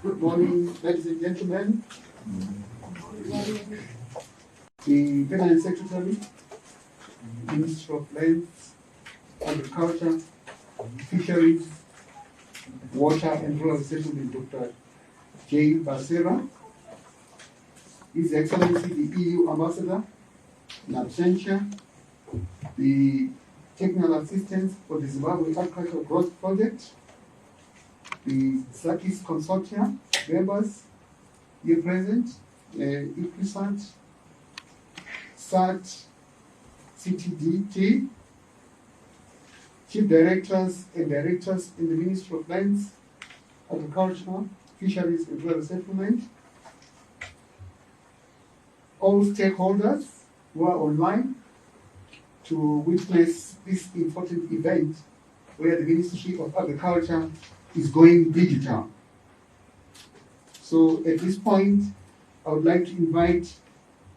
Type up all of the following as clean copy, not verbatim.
Good morning, ladies and gentlemen. The Permanent Secretary, Minister of Lands, Agriculture, Fisheries, Water and Rural Settlement, Dr. J. Basera, His Excellency the EU Ambassador in absentia, the Technical Assistance for the Zimbabwe Agricultural Growth Project, the SACIS Consortium members here present, IPRISAT, SAT, CTDT, Chief Directors and Directors in the Ministry of Lands, Agriculture, Fisheries and Rural Settlement, all stakeholders who are online to witness this important event where the Ministry of Agriculture is going digital. So at this point, I would like to invite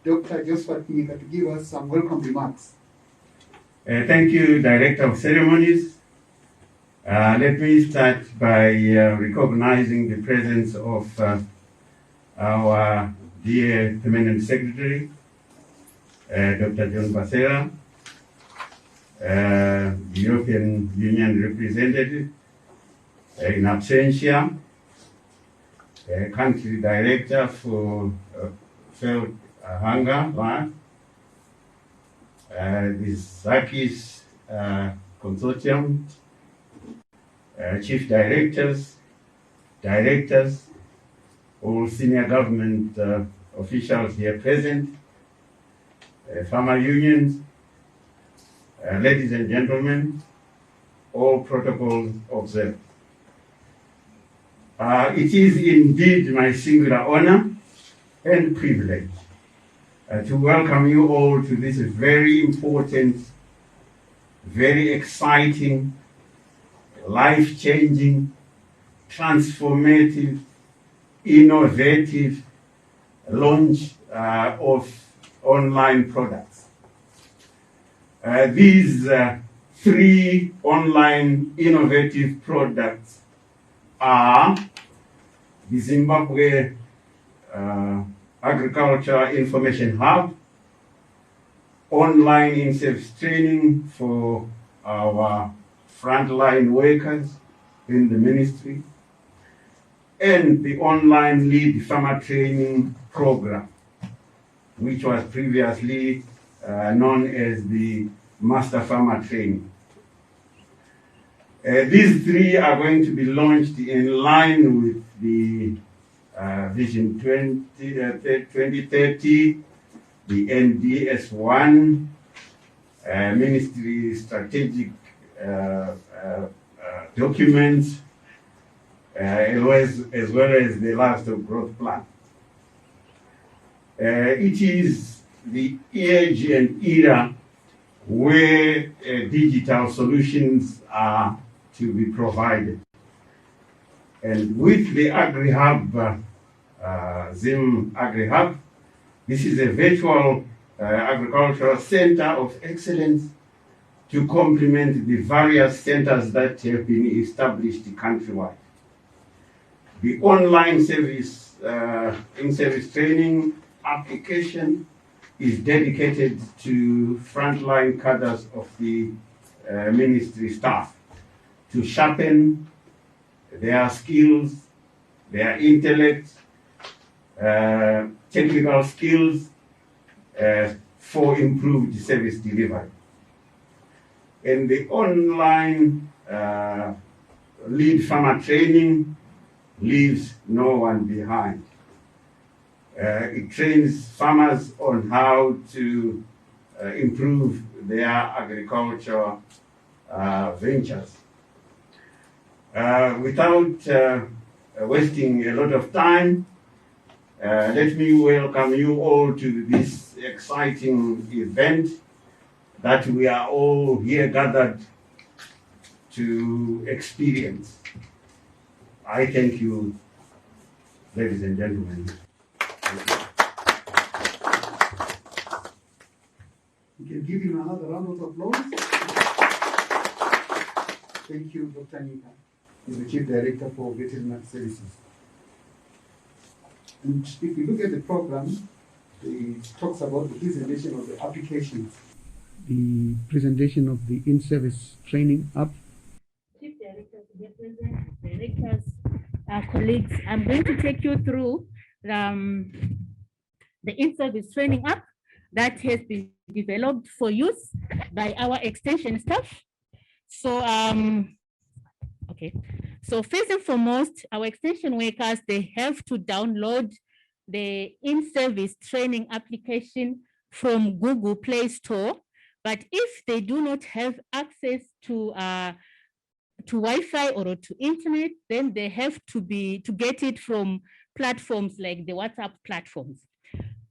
Dr. Josephat Mika to give us some welcome remarks. Thank you, Director of Ceremonies. Let me start by recognizing the presence of our dear Permanent Secretary, Dr. John Basera, the European Union representative in absentia, Country Director for Felt Hunger, the SACIS Consortium, Chief Directors, all senior government officials here present, farmer unions, ladies and gentlemen, all protocols observed. It is indeed my singular honor and privilege to welcome you all to this very important, very exciting, life-changing, transformative, innovative launch of online products. These three online innovative products are the Zimbabwe Agriculture Information Hub, online in-service training for our frontline workers in the ministry, and the online lead farmer training program, which was previously known as the Master Farmer Training. These three are going to be launched in line with the Vision 2030, the NDS1, Ministry Strategic documents, as well as the Livestock Growth Plan. It is the age and era where digital solutions are to be provided. And with the AgriHub, ZimAgriHub, this is a virtual agricultural center of excellence to complement the various centers that have been established countrywide. The online service, in-service training application is dedicated to frontline cadres of the ministry staff to sharpen their skills, their intellect, technical skills for improved service delivery. And the online lead farmer training leaves no one behind. It trains farmers on how to improve their agricultural ventures. Without wasting a lot of time, let me welcome you all to this exciting event that we are all here gathered to experience. I thank you, ladies and gentlemen. We can give him another round of applause. Thank you, Dr. Nika. He's the Chief Director for Veterinary Services. And if we look at the program, it talks about the presentation of the applications, the presentation of the in-service training app. Chief Directors, Directors, colleagues, I'm going to take you through the in-service training app that has been developed for use by our extension staff. So, okay. So first and foremost, our extension workers, they have to download the in-service training application from Google Play Store. But if they do not have access to Wi-Fi or to internet, then they have to get it from platforms like the WhatsApp platforms.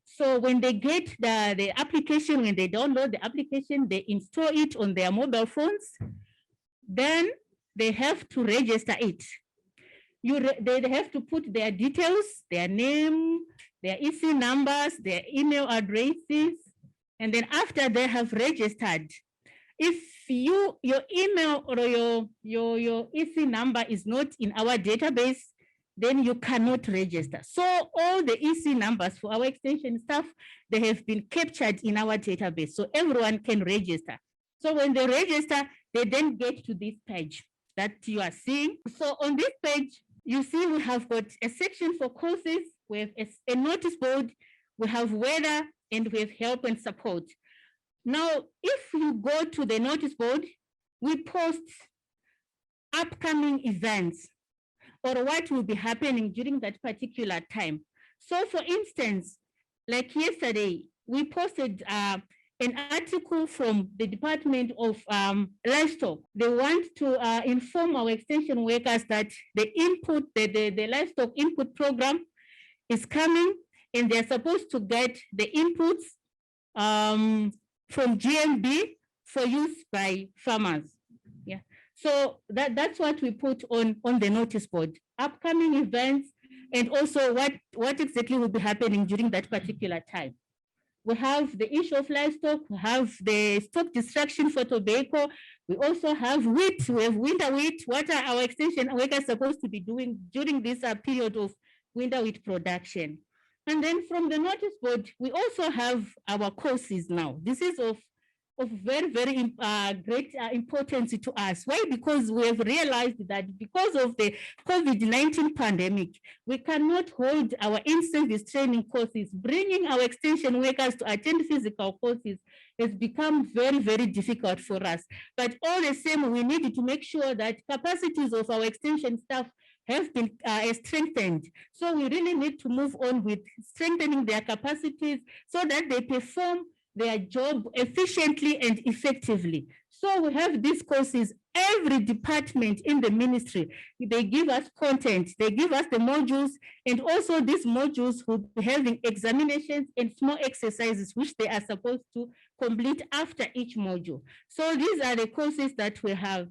So when they get the application, when they download the application, they install it on their mobile phones, then they have to register it. They have to put their details, their name, their EC numbers, their email addresses, and then after they have registered, if your email or your EC number is not in our database, then you cannot register. So all the EC numbers for our extension staff, they have been captured in our database, so everyone can register. So when they register, they then get to this page that you are seeing. So on this page, you see we have got a section for courses, we have a notice board, we have weather, and we have help and support. Now, if you go to the notice board, we post upcoming events or what will be happening during that particular time. So for instance, like yesterday, we posted an article from the Department of Livestock. They want to inform our extension workers that the livestock input program is coming, and they're supposed to get the inputs from GMB for use by farmers. Yeah. So that's what we put on the notice board, upcoming events, and also what exactly will be happening during that particular time. We have the issue of livestock, we have the stock destruction for tobacco, we also have wheat, we have winter wheat. What are our extension workers supposed to be doing during this period of winter wheat production? And then from the notice board, we also have our courses now. This is of very, very great importance to us. Why? Because we have realized that because of the COVID-19 pandemic, we cannot hold our in-service training courses. Bringing our extension workers to attend physical courses has become very, very difficult for us. But all the same, we need to make sure that capacities of our extension staff have been strengthened. So we really need to move on with strengthening their capacities so that they perform their job efficiently and effectively. So we have these courses. Every department in the ministry, they give us content, they give us the modules, and also these modules will be having examinations and small exercises which they are supposed to complete after each module. So these are the courses that we have.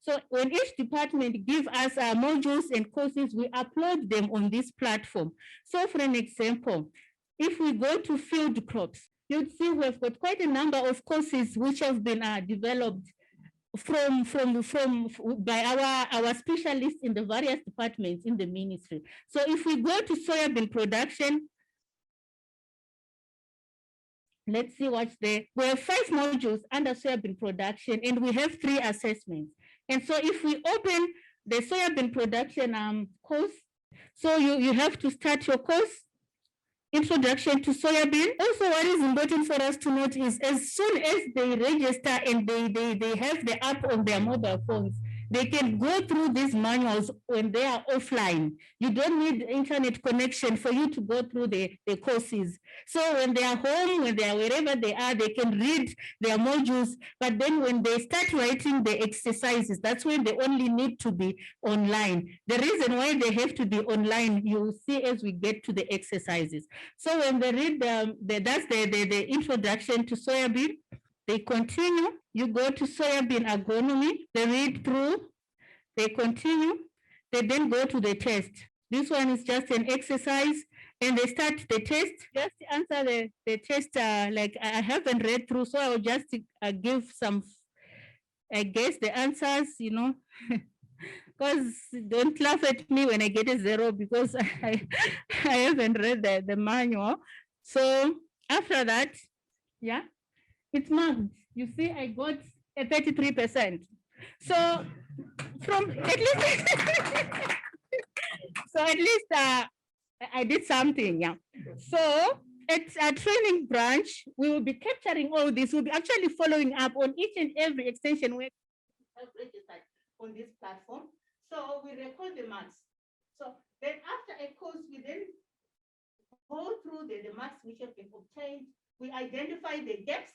So when each department gives us modules and courses, we upload them on this platform. So for an example, if we go to field crops, you'd see we've got quite a number of courses which have been developed by our specialists in the various departments in the ministry. So if we go to soybean production, let's see what's there. We have 5 modules under soybean production, and we have 3 assessments. And so if we open the soybean production course, so you have to start your course, Introduction to Soybean. Also, what is important for us to note is as soon as they register and they have the app on their mobile phones, they can go through these manuals when they are offline. You don't need internet connection for you to go through the courses. So when they are home, when they are wherever they are, they can read their modules. But then when they start writing the exercises, that's when they only need to be online. The reason why they have to be online, you will see as we get to the exercises. So when they read that's the introduction to soybean, they continue, you go to soybean agronomy, they read through, they continue, they then go to the test. This one is just an exercise, and they start the test. Just answer the test, like I haven't read through, so I will just give some, I guess, the answers, you know. because don't laugh at me when I get a 0 because I haven't read the manual. So after that, yeah, it's marked. You see, I got a 33%. So from at least, so at least I did something, yeah. So at a training branch, we will be capturing all this. We'll be actually following up on each and every extension we have registered on this platform. So we record the marks. So then after a course, we then go through the marks which have been obtained. We identify the gaps.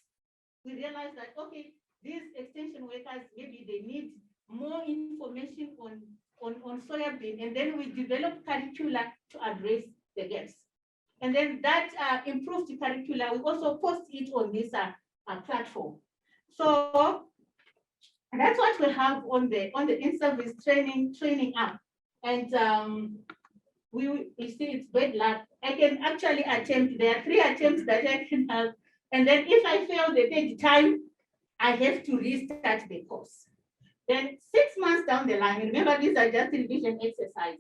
We realize that, okay, these extension workers, maybe they need more information on soybean, and then we develop curricula to address the gaps. And then that improved curricula, we also post it on this platform. So that's what we have on the in-service training app. And you see it's bad luck. I can actually attempt, there are 3 attempts that I can have. And then if I fail the 3rd time, I have to restart the course. Then 6 months down the line, remember these are just revision exercises.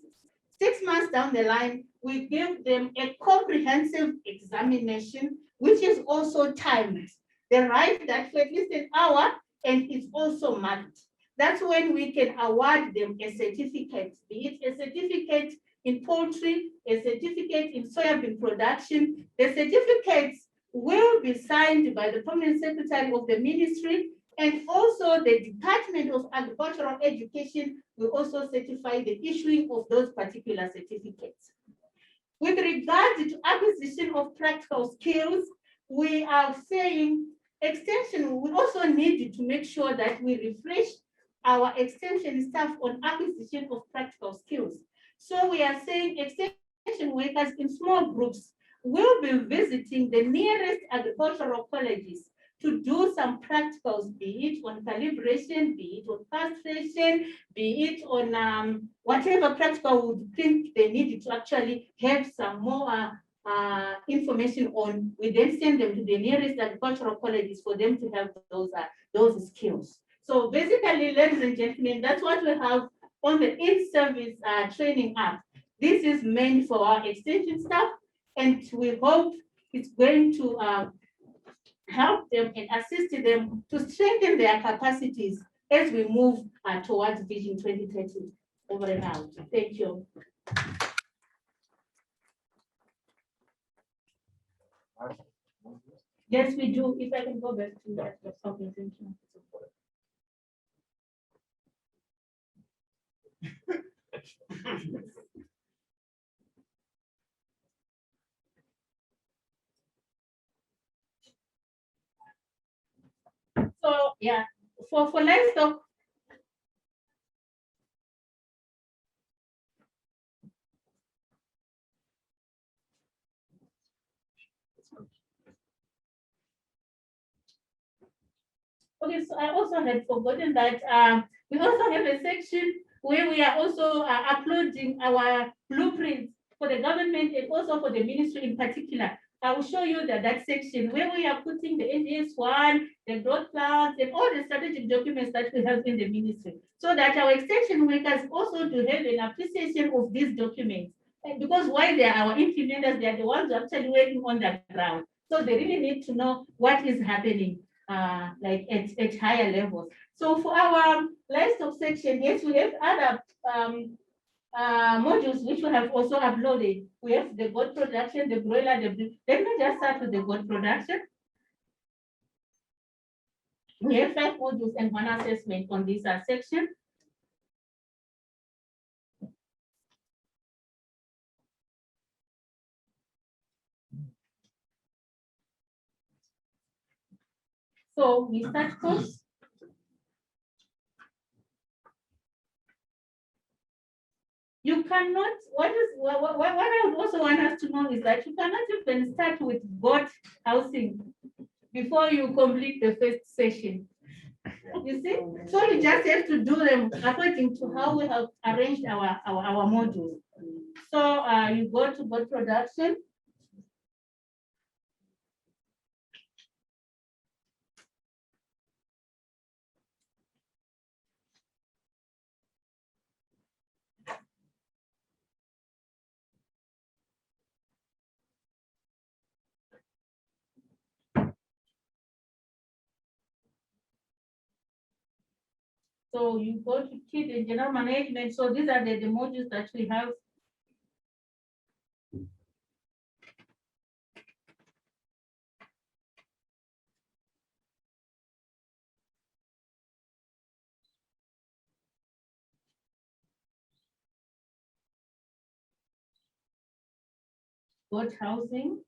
6 months down the line, we give them a comprehensive examination, which is also timed. They write that for at least an hour, and it's also marked. That's when we can award them a certificate, be it a certificate in poultry, a certificate in soybean production. The certificates will be signed by the permanent secretary of the ministry, and also the Department of Agricultural Education will also certify the issuing of those particular certificates. With regard to acquisition of practical skills, we are saying extension, we also need to make sure that we refresh our extension staff on acquisition of practical skills. So we are saying extension workers in small groups will be visiting the nearest agricultural colleges to do some practicals, be it on calibration, be it on castration, be it on whatever practical we think they need to actually have some more information on. We then send them to the nearest agricultural colleges for them to have those skills. So basically, ladies and gentlemen, that's what we have on the in-service training app. This is meant for our extension staff, and we hope it's going to help them and assist them to strengthen their capacities as we move towards Vision 2030. Over and out. Thank you. Yes, we do. If I can go back to that, thank you. So yeah, for livestock, okay, so I also had forgotten that we also have a section where we are also uploading our blueprints for the government and also for the ministry in particular. I will show you that section where we are putting the NDS1, the growth plans, and all the strategic documents that we have in the ministry, so that our extension workers also do have an appreciation of these documents. And because while they are our implementers, they are the ones actually working on the ground. So they really need to know what is happening like at higher levels. So for our livestock section, yes, we have other modules which we have also uploaded. We have the goat production, the broiler, let me just start with the goat production. We have 5 modules and 1 assessment on this section. So we start course. You cannot, what I would also want us to know is that you cannot even start with goat housing before you complete the first session. You see? So you just have to do them according to how we have arranged our modules. So you go to goat production. So you go to kit and general management. So these are the modules that we have. Got housing.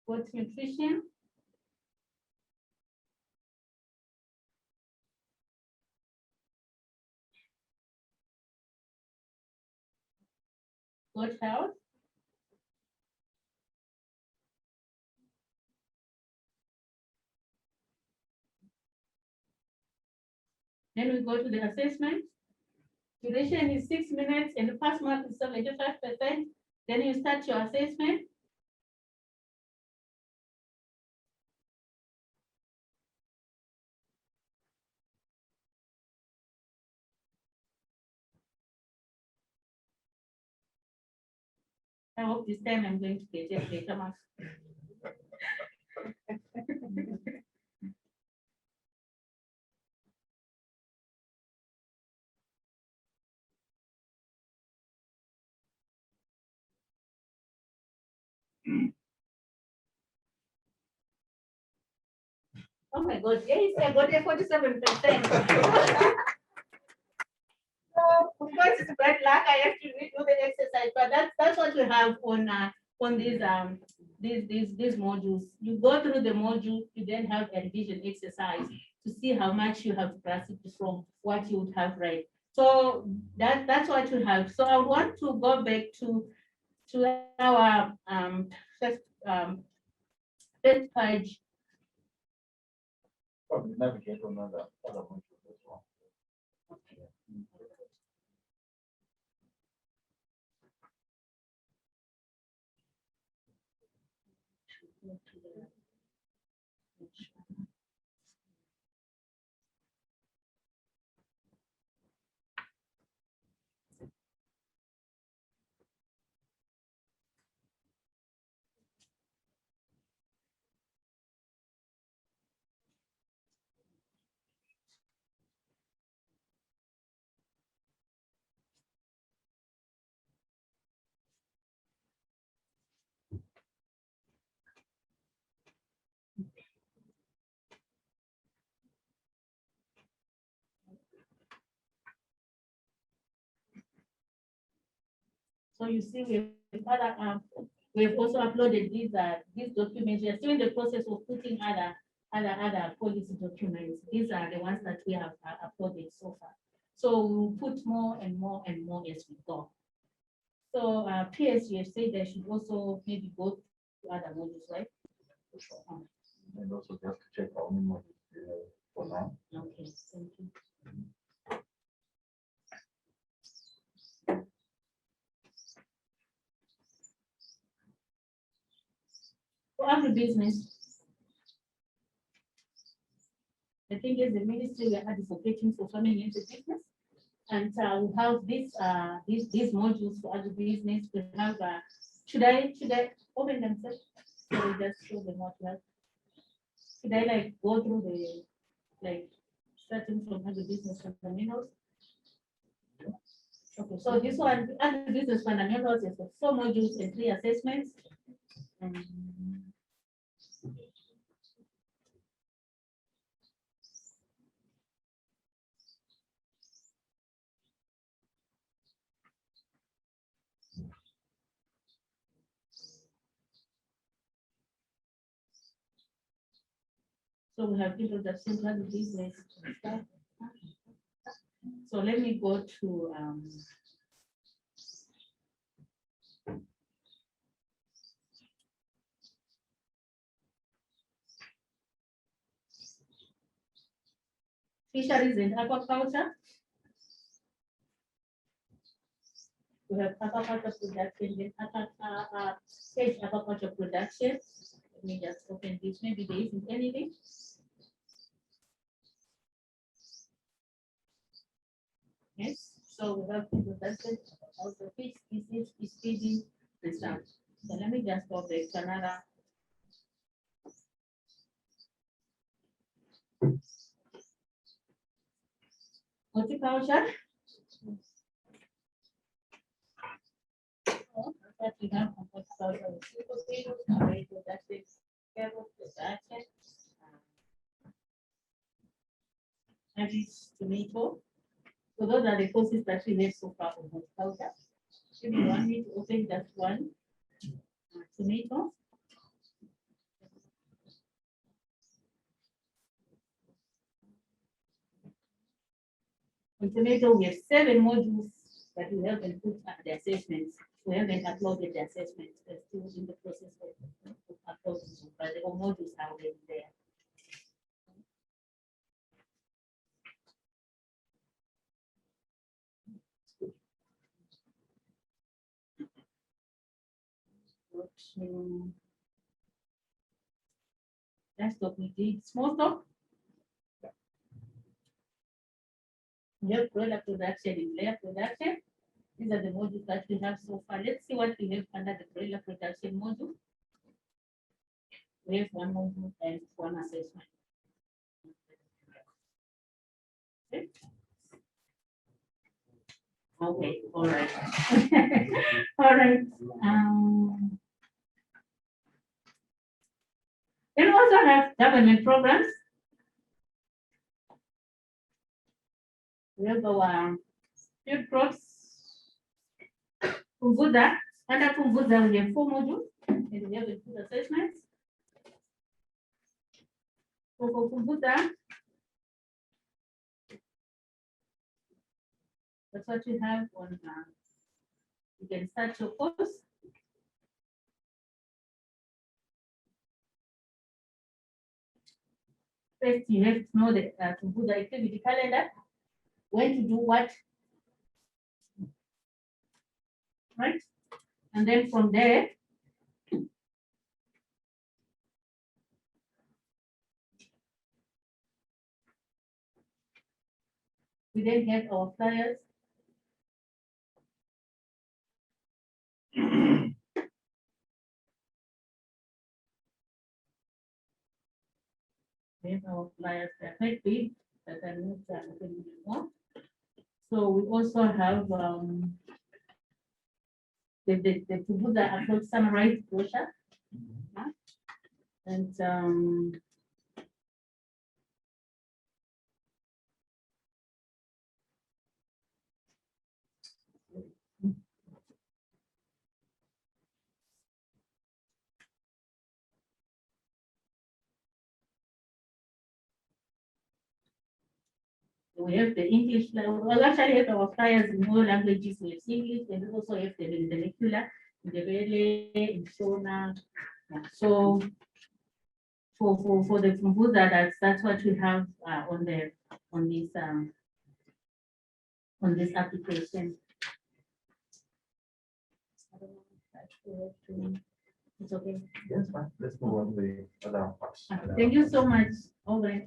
Got nutrition. Got health. Then we go to the assessment. Duration is 6 minutes and the pass mark is 75%. Then you start your assessment. I hope this time I'm going to get a better marks. Oh my God, yes, I got a 47%. So, of course, it's bad luck. I have to redo the exercise, but that's what we have on these modules. You go through the module, you then have a revision exercise to see how much you have grasped from what you would have read. So that's what you have. So I want to go back to our first page. Probably navigate on other modules as well. So you see, we've also uploaded these documents. We are still in the process of putting other policy documents. These are the ones that we have uploaded so far. So we'll put more and more and more as we go. So PS, you have said they should also maybe go to other modules, right? For sure. And also just to check how many modules for now. Okay, thank you. For agribusiness, I think as a ministry, we are advocating for farming into business. And we have these modules for agribusiness. We have, should I open them first? So we just show them what we have. Should I like go through the, like, starting from agribusiness fundamentals? Okay, so this one, agribusiness fundamentals, is 4 modules and 3 assessments. So we have introduction to agribusiness. So let me go to fisheries and aquaculture. We have aquaculture production, then stage aquaculture production. Let me just open this. Maybe there isn't anything. Yes, so we have introduction of the fish species, feeding, and stuff. So let me just go back to another. Horticulture. That we have from horticulture is sweet potatoes, tomato, that's carrots, potato, cabbage, tomato. So those are the courses that we have so far from horticulture. If you want me to open just one tomato. On tomato, we have 7 modules that we haven't put at the assessments. We haven't uploaded the assessments. They're still in the process of uploading, but the modules are already there. That's what we did. Small stock. We have product production and layer production. These are the modules that we have so far. Let's see what we have under the broiler production module. We have 1 module and 1 assessment. Okay, all right. All right. Then we also have government programs. We have our field crops. Kumbuza, under Kumbuza, we have 4 modules, and we have the food assessments. So for Kumbuza, that's what you have on, you can start your course. First, you have to know the Kumbuza activity calendar, when to do what, right? And then from there, we then have our flyers. We have our flyers, they're quite big, but I'm not opening anymore. So we also have the Kumbuza approach summarized brochure. And we have the English, well, actually have our flyers in all languages. We have English, and we also have the vernacular, the Vele, in Shona. So for the Kumbuza, that's what we have on this application. It's okay. Yes, fine. Let's move on to the other parts. Thank you so much. All right.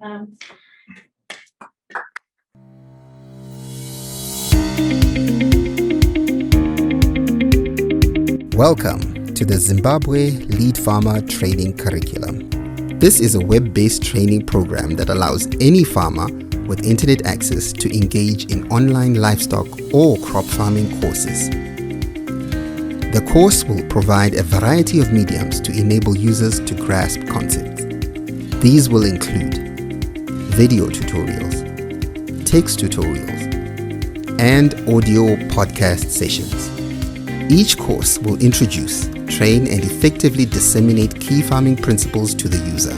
Welcome to the Zimbabwe Lead Farmer Training Curriculum. This is a web-based training program that allows any farmer with internet access to engage in online livestock or crop farming courses. The course will provide a variety of mediums to enable users to grasp concepts. These will include video tutorials, text tutorials, and audio podcast sessions. Each course will introduce, train, and effectively disseminate key farming principles to the user.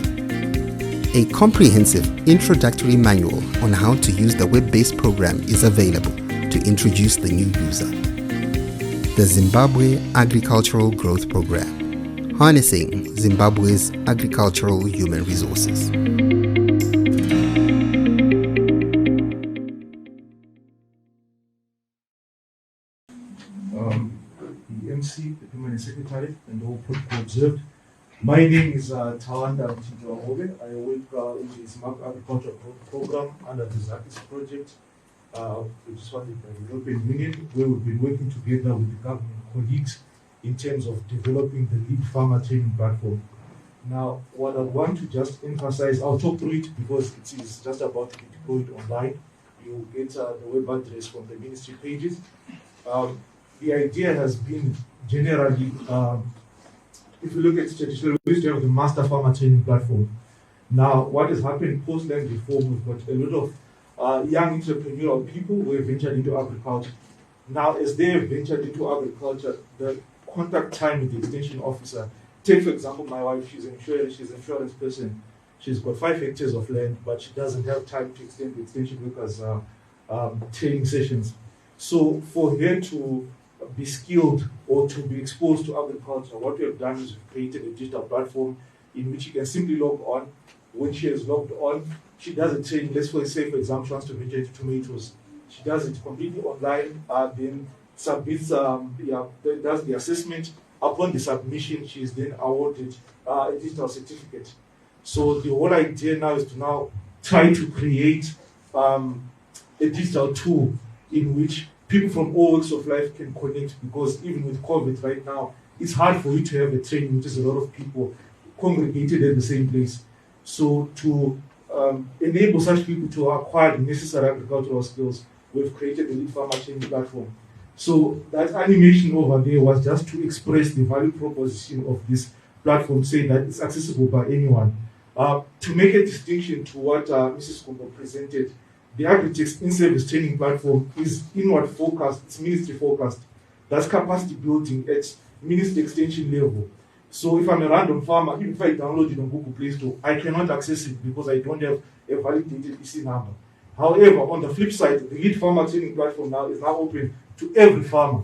A comprehensive introductory manual on how to use the web-based program is available to introduce the new user. The Zimbabwe Agricultural Growth Program, harnessing Zimbabwe's agricultural human resources. The MC, the Permanent Secretary, and all protocol observed. My name is Tawanda Mtintawahove. I work in the Zimbabwe Agricultural Growth Program under the ZAPIS project, which is funded by the European Union, where we've been working together with the government colleagues in terms of developing the lead farmer training platform. Now, what I want to just emphasize, I'll talk through it because it is just about to be deployed online. You get the web address from the ministry pages. The idea has been generally, if you look at traditional, we used to have the master farmer training platform. Now, what has happened post-land reform, we've got a lot of young entrepreneurial people who have ventured into agriculture. Now, as they have ventured into agriculture, the contact time with the extension officer, take for example my wife, she's an insurance person. She's got 5 hectares of land, but she doesn't have time to extend the extension workers' training sessions. So for her to be skilled or to be exposed to agriculture, what we have done is we've created a digital platform in which she can simply log on. When she has logged on, she does a training. Let's say, for example, she wants to venture into tomatoes. She does it completely online, then submits, does the assessment. Upon the submission, she is then awarded a digital certificate. So the whole idea now is to now try to create a digital tool in which people from all walks of life can connect, because even with COVID right now, it's hard for you to have a training which is a lot of people congregated at the same place. So to enable such people to acquire the necessary agricultural skills, we've created the Lead Farmer Training Platform. So that animation over there was just to express the value proposition of this platform, saying that it's accessible by anyone. To make a distinction to what Mrs. Kumbo presented, the Agritech's in-service training platform is inward focused, it's ministry focused. That's capacity building at ministry extension level. So if I'm a random farmer, even if I download it on Google Play Store, I cannot access it because I don't have a validated EC number. However, on the flip side, the Lead Farmer Training Platform now is now open to every farmer.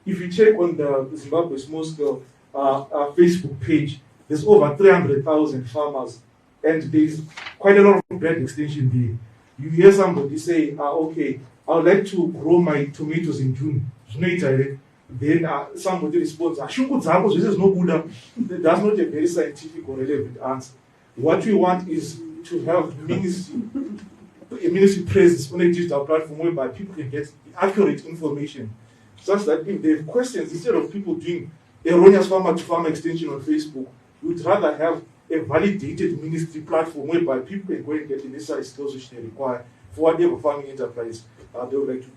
If you check on the Zimbabwe Small Scale Facebook page, there's over 300,000 farmers, and there's quite a lot of brand extension there. You hear somebody say, okay, I would like to grow my tomatoes in June. Then somebody responds, this is no good. That's not a very scientific or relevant answer. What we want is to have a ministry presence on a digital platform whereby people can get accurate information, such that if they have questions, instead of people doing erroneous farmer-to-farmer extension on Facebook, we would rather have a validated ministry platform whereby people can go and get the necessary skills which they require for whatever farming enterprise they would like to do.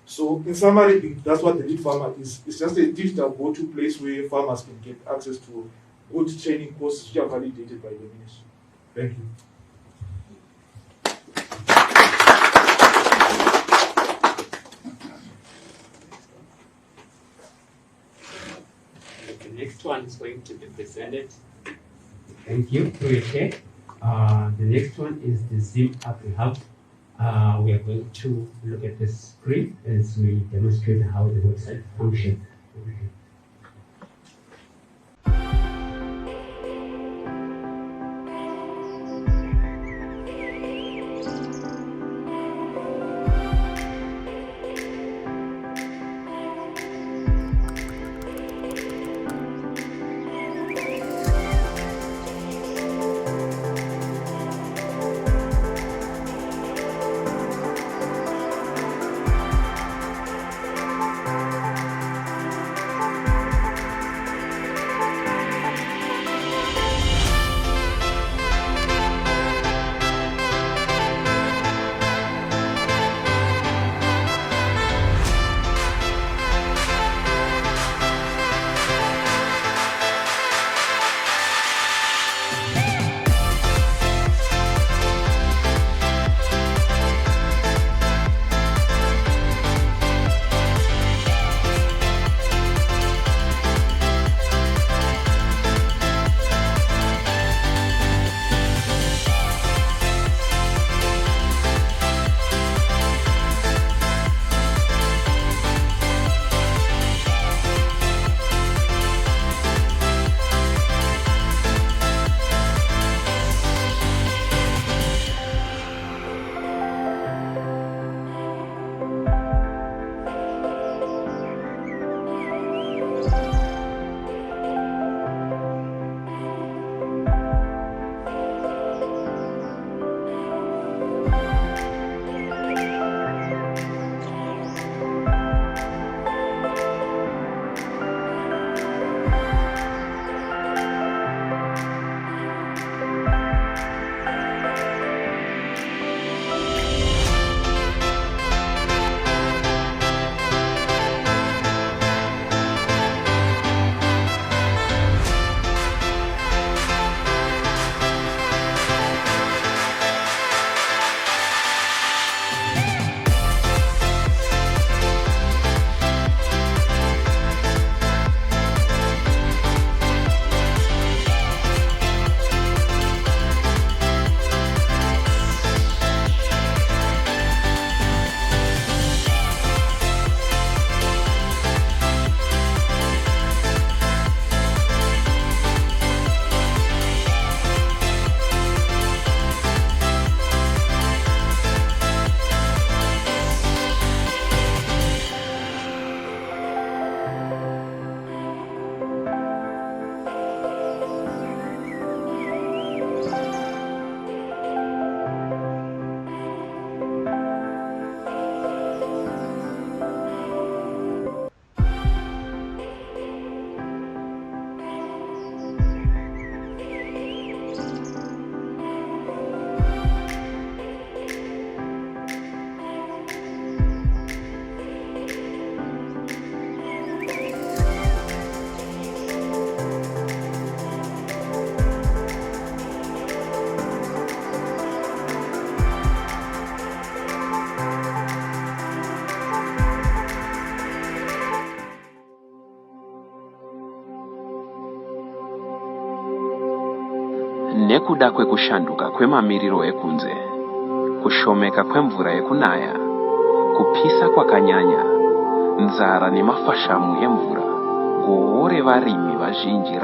So in summary, that's what the Lead Farmer is. It's just a digital go-to place where farmers can get access to good training courses which are validated by the ministry. Thank you. The next one is going to be presented. Thank you, through your chair. The next one is the ZimAgricHub. We are going to look at the screen as we demonstrate how the website functions. kuda kwekushanduka kwemamiriro ekunze, kushomeka kwemvura yekunaya, kupisa kwakanyanya, nzara nemafashamu emvura ngoore varimi vazhinji.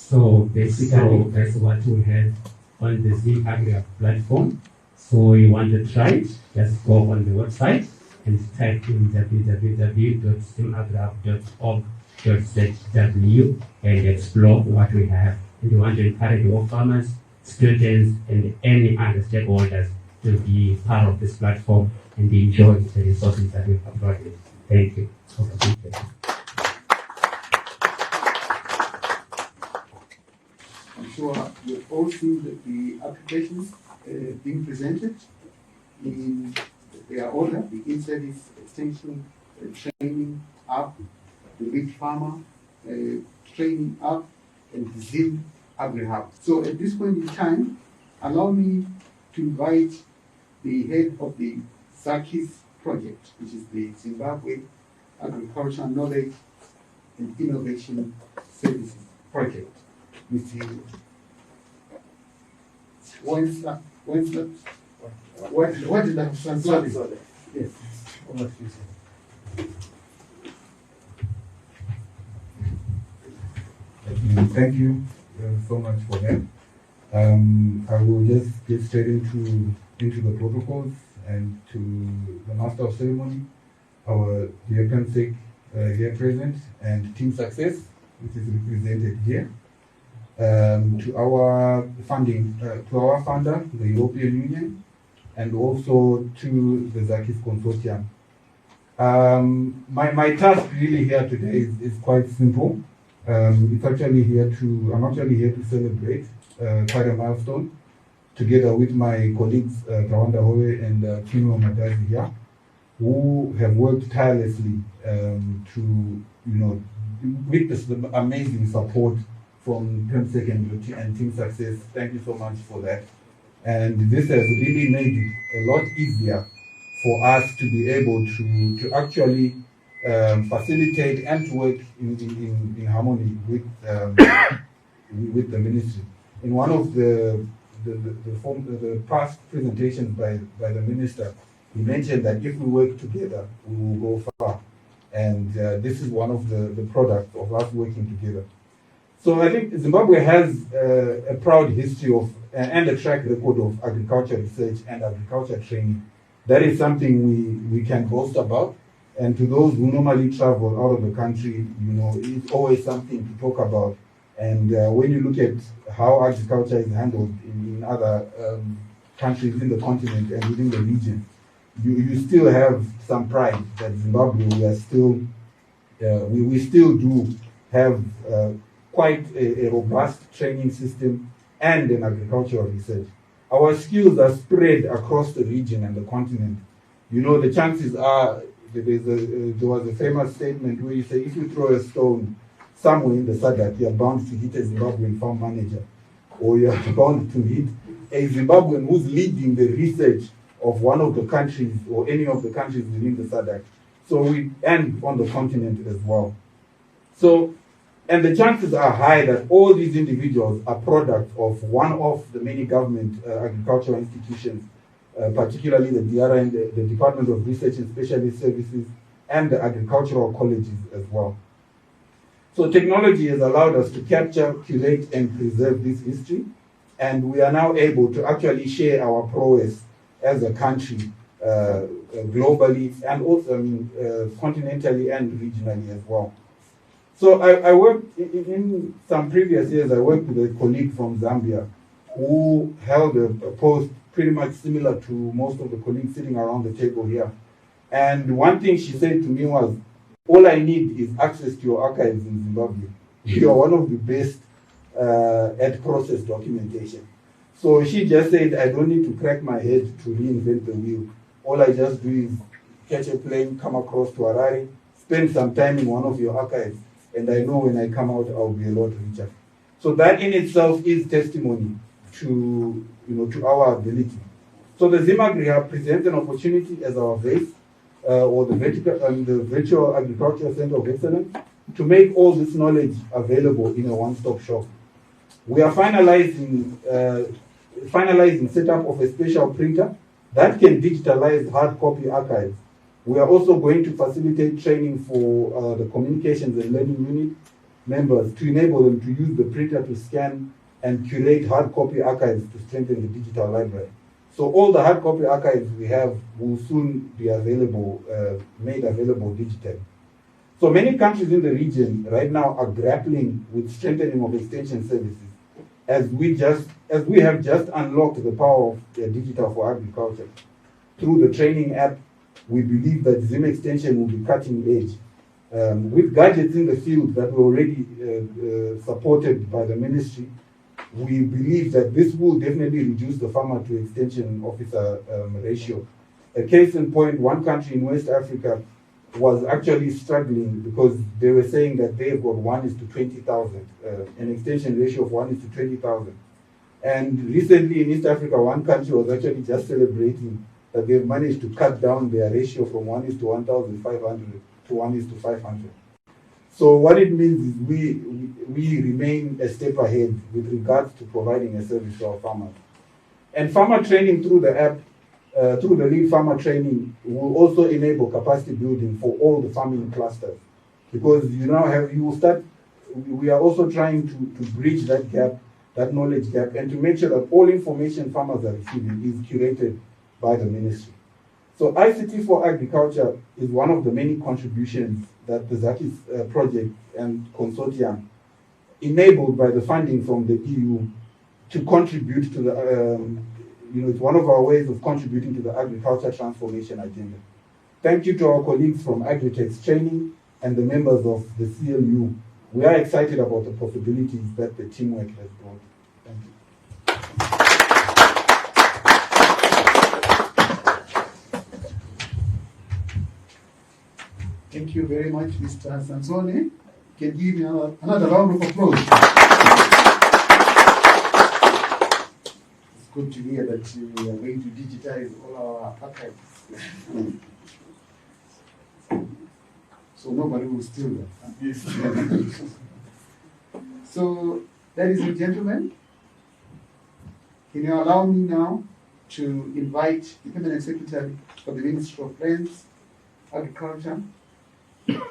So basically, that's what we have on the ZimAgrihub platform. So you want to try it, just go on the website and type in www.zimagrihub.org.zw and explore what we have. And we want to encourage all farmers, students, and any other stakeholders to be part of this platform and enjoy the resources that we have provided. Thank you. I'm sure you've all seen the applications being presented in their order: the in-service extension training app, the Lead Pharma training app, and the ZimAgrihub. So at this point in time, allow me to invite the head of the ZAKIS project, which is the Zimbabwe Agricultural Knowledge and Innovation Services Project. Mr. Winslow. What did I translate? Yes. Thank you so much for that. I will just get straight into the protocols and to the master of ceremony, our dear Pensek here present, and team success, which is represented here. To our funding, to our funder, the European Union, and also to the ZAKIS Consortium. My task really here today is quite simple. I'm actually here to celebrate quite a milestone, together with my colleagues Tawanda Howe and Kino Madazi here, who have worked tirelessly to, witness the amazing support from Pensek and Team Success. Thank you so much for that. And this has really made it a lot easier for us to be able to actually facilitate and to work in harmony with the ministry. In one of the past presentations by the minister, he mentioned that if we work together, we will go far. And this is one of the products of us working together. So I think Zimbabwe has a proud history of and a track record of agriculture research and agriculture training. That is something we can boast about. And to those who normally travel out of the country, it's always something to talk about. And when you look at how agriculture is handled in other countries in the continent and within the region, you still have some pride that Zimbabwe, we still do have quite a robust training system and an agricultural research. Our skills are spread across the region and the continent. The chances are, there was a famous statement where you say, if you throw a stone somewhere in the SADC, you're bound to hit a Zimbabwean farm manager, or you're bound to hit a Zimbabwean who's leading the research of one of the countries or any of the countries within the SADC. And on the continent as well. And the chances are high that all these individuals are products of one of the many government agricultural institutions, particularly the DRA and the Department of Research and Specialist Services and the agricultural colleges as well. So technology has allowed us to capture, curate, and preserve this history, and we are now able to actually share our prowess as a country globally and also continentally and regionally as well. So I worked in some previous years. I worked with a colleague from Zambia who held a post pretty much similar to most of the colleagues sitting around the table here. And one thing she said to me was, all I need is access to your archives in Zimbabwe. You are one of the best at process documentation. So she just said, I don't need to crack my head to reinvent the wheel. All I just do is catch a plane, come across to Harare, spend some time in one of your archives, and I know when I come out, I'll be a lot richer. So that in itself is testimony to our ability. So the ZimAgriHub presents an opportunity as our base, or the Virtual Agricultural Center of Excellence, to make all this knowledge available in a one-stop shop. We are finalizing setup of a special printer that can digitalize hard copy archives. We are also going to facilitate training for the communications and learning unit members to enable them to use the printer to scan and curate hard copy archives to strengthen the digital library. So all the hard copy archives we have will soon be available, made available digitally. So many countries in the region right now are grappling with strengthening of extension services, as we have just unlocked the power of digital for agriculture. Through the training app, we believe that ZimExtension will be cutting edge. With gadgets in the field that were already supported by the ministry, we believe that this will definitely reduce the farmer to extension officer ratio. A case in point, one country in West Africa was actually struggling because they were saying that they've got 1:20,000, an extension ratio of 1:20,000. And recently in East Africa, one country was actually just celebrating that they've managed to cut down their ratio from 1:1,500 to 1:500. So what it means is we remain a step ahead with regards to providing a service to our farmers. And farmer training through the app, through the lead farmer training, will also enable capacity building for all the farming clusters. Because we are also trying to bridge that gap, that knowledge gap, and to make sure that all information farmers are receiving is curated by the ministry. So ICT for Agriculture is one of the many contributions that the ZAKIS project and consortium, enabled by the funding from the EU, to contribute to the, it's one of our ways of contributing to the agriculture transformation agenda. Thank you to our colleagues from Agritech's training and the members of the CLU. We are excited about the possibilities that the teamwork has brought. Thank you. Thank you very much, Mr. Sansone. Can give me another round of applause. It's good to hear that we are going to digitize all our archives. So nobody will steal them. Yes. So, ladies and gentlemen, can you allow me now to invite the Permanent Secretary for the Ministry of Lands, Agriculture,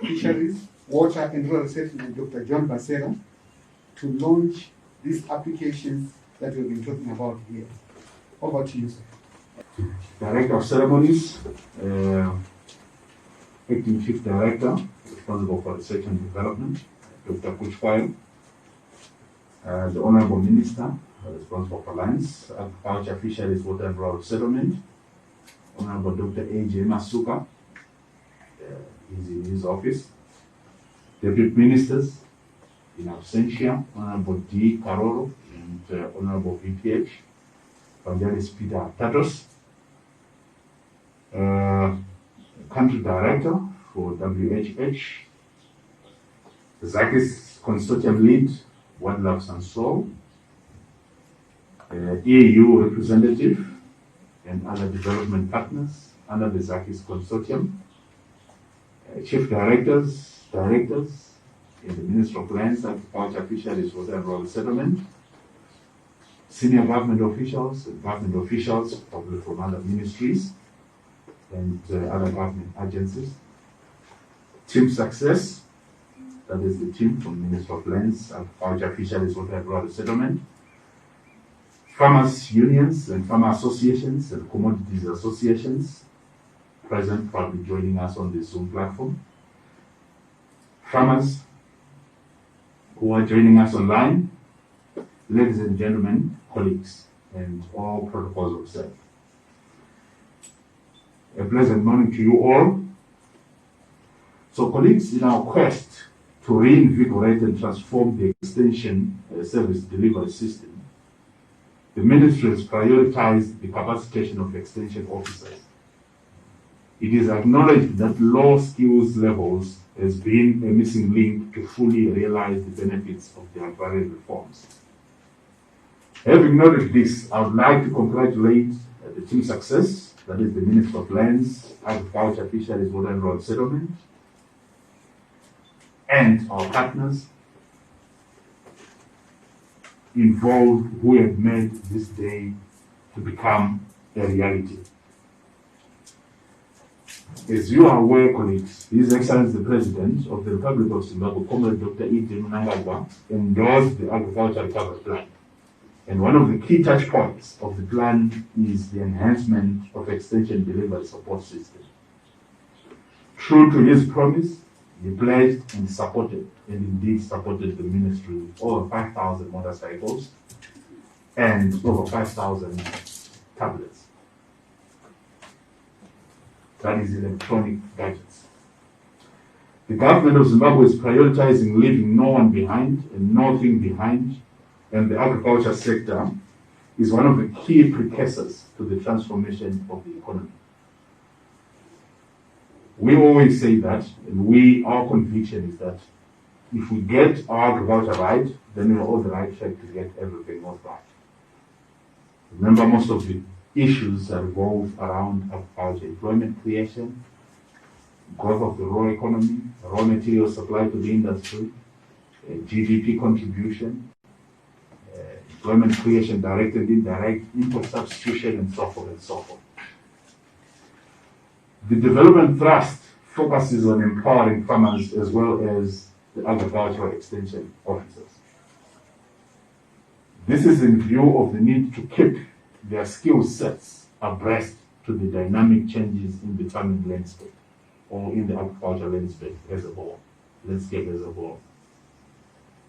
Fisheries, Water and Rural Settlement, Dr. John Basera, to launch these applications that we've been talking about here? Over to you, sir. Director of Ceremonies, Acting Chief Director, responsible for research and development, Dr. Kuchwayo, the Honorable Minister, responsible for lands, agriculture, fisheries, water and rural settlement, Honorable Dr. A.J. Masuka, is in his office, Deputy Ministers, in absentia, Honorable D. Karoro and Honorable VPH, Evangelist Peter Tatos, Country Director for WHH, ZACIS Consortium Lead, One Love and Soul, EU representative and other development partners under the ZACIS Consortium, Chief Directors in the Ministry of Lands, Agriculture, Fisheries, Water and Rural Settlement, senior government officials and government officials probably from other ministries and other government agencies. Team Success, that is the team from the Ministry of Lands, Agriculture, Fisheries, Water and Rural Settlement. Farmers unions and farmer associations and commodities associations present, probably joining us on this Zoom platform. Farmers who are joining us online, ladies and gentlemen, colleagues, and all protocols observed. A pleasant morning to you all. So colleagues, in our quest to reinvigorate and transform the extension service delivery system, the ministry has prioritized the capacitation of extension officers. It is acknowledged that low skills levels has been a missing link to fully realize the benefits of the agrarian reforms. Having noted this, I would like to congratulate the Team Success, that is the Minister of Lands, Agriculture, Fisheries, Water and Rural Settlement, and our partners involved who have made this day to become a reality. As you are aware, colleagues, His Excellency the President of the Republic of Zimbabwe, Comrade Dr. E.D. Mnangagwa, endorsed the Agriculture Recovery Plan. And one of the key touch points of the plan is the enhancement of extension delivery support system. True to his promise, he pledged and supported, and indeed supported the ministry with over 5,000 motorcycles and over 5,000 tablets. That is electronic gadgets. The government of Zimbabwe is prioritizing leaving no one behind and nothing behind, and the agriculture sector is one of the key precursors to the transformation of the economy. We always say that, and our conviction is that if we get our agriculture right, then we're on the right track to get everything else right. Remember, most of the issues that revolve around agriculture, employment creation, growth of the raw economy, raw material supply to the industry, GDP contribution, employment creation, direct and indirect, import substitution, and so forth and so forth. The development thrust focuses on empowering farmers as well as the agricultural extension officers. This is in view of the need to keep their skill sets abreast to the dynamic changes in the farming landscape or in the agricultural landscape as a whole.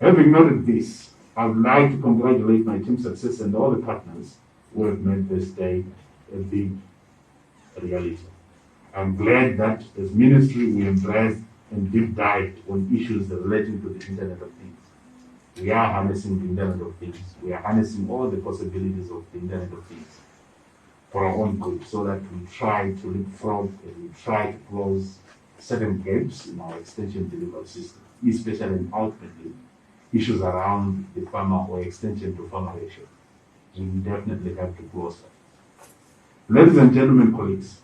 Having noted this, I would like to congratulate my Team Success and all the partners who have made this day a big reality. I'm glad that as ministry we embraced and deep dived on issues relating to the Internet of Things. We are harnessing the Internet of Things. We are harnessing all the possibilities of the Internet of Things for our own good, so that we try to leapfrog and we try to close certain gaps in our extension delivery system, especially and ultimately issues around the farmer or extension to farmer ratio. We definitely have to close that. Ladies and gentlemen, colleagues,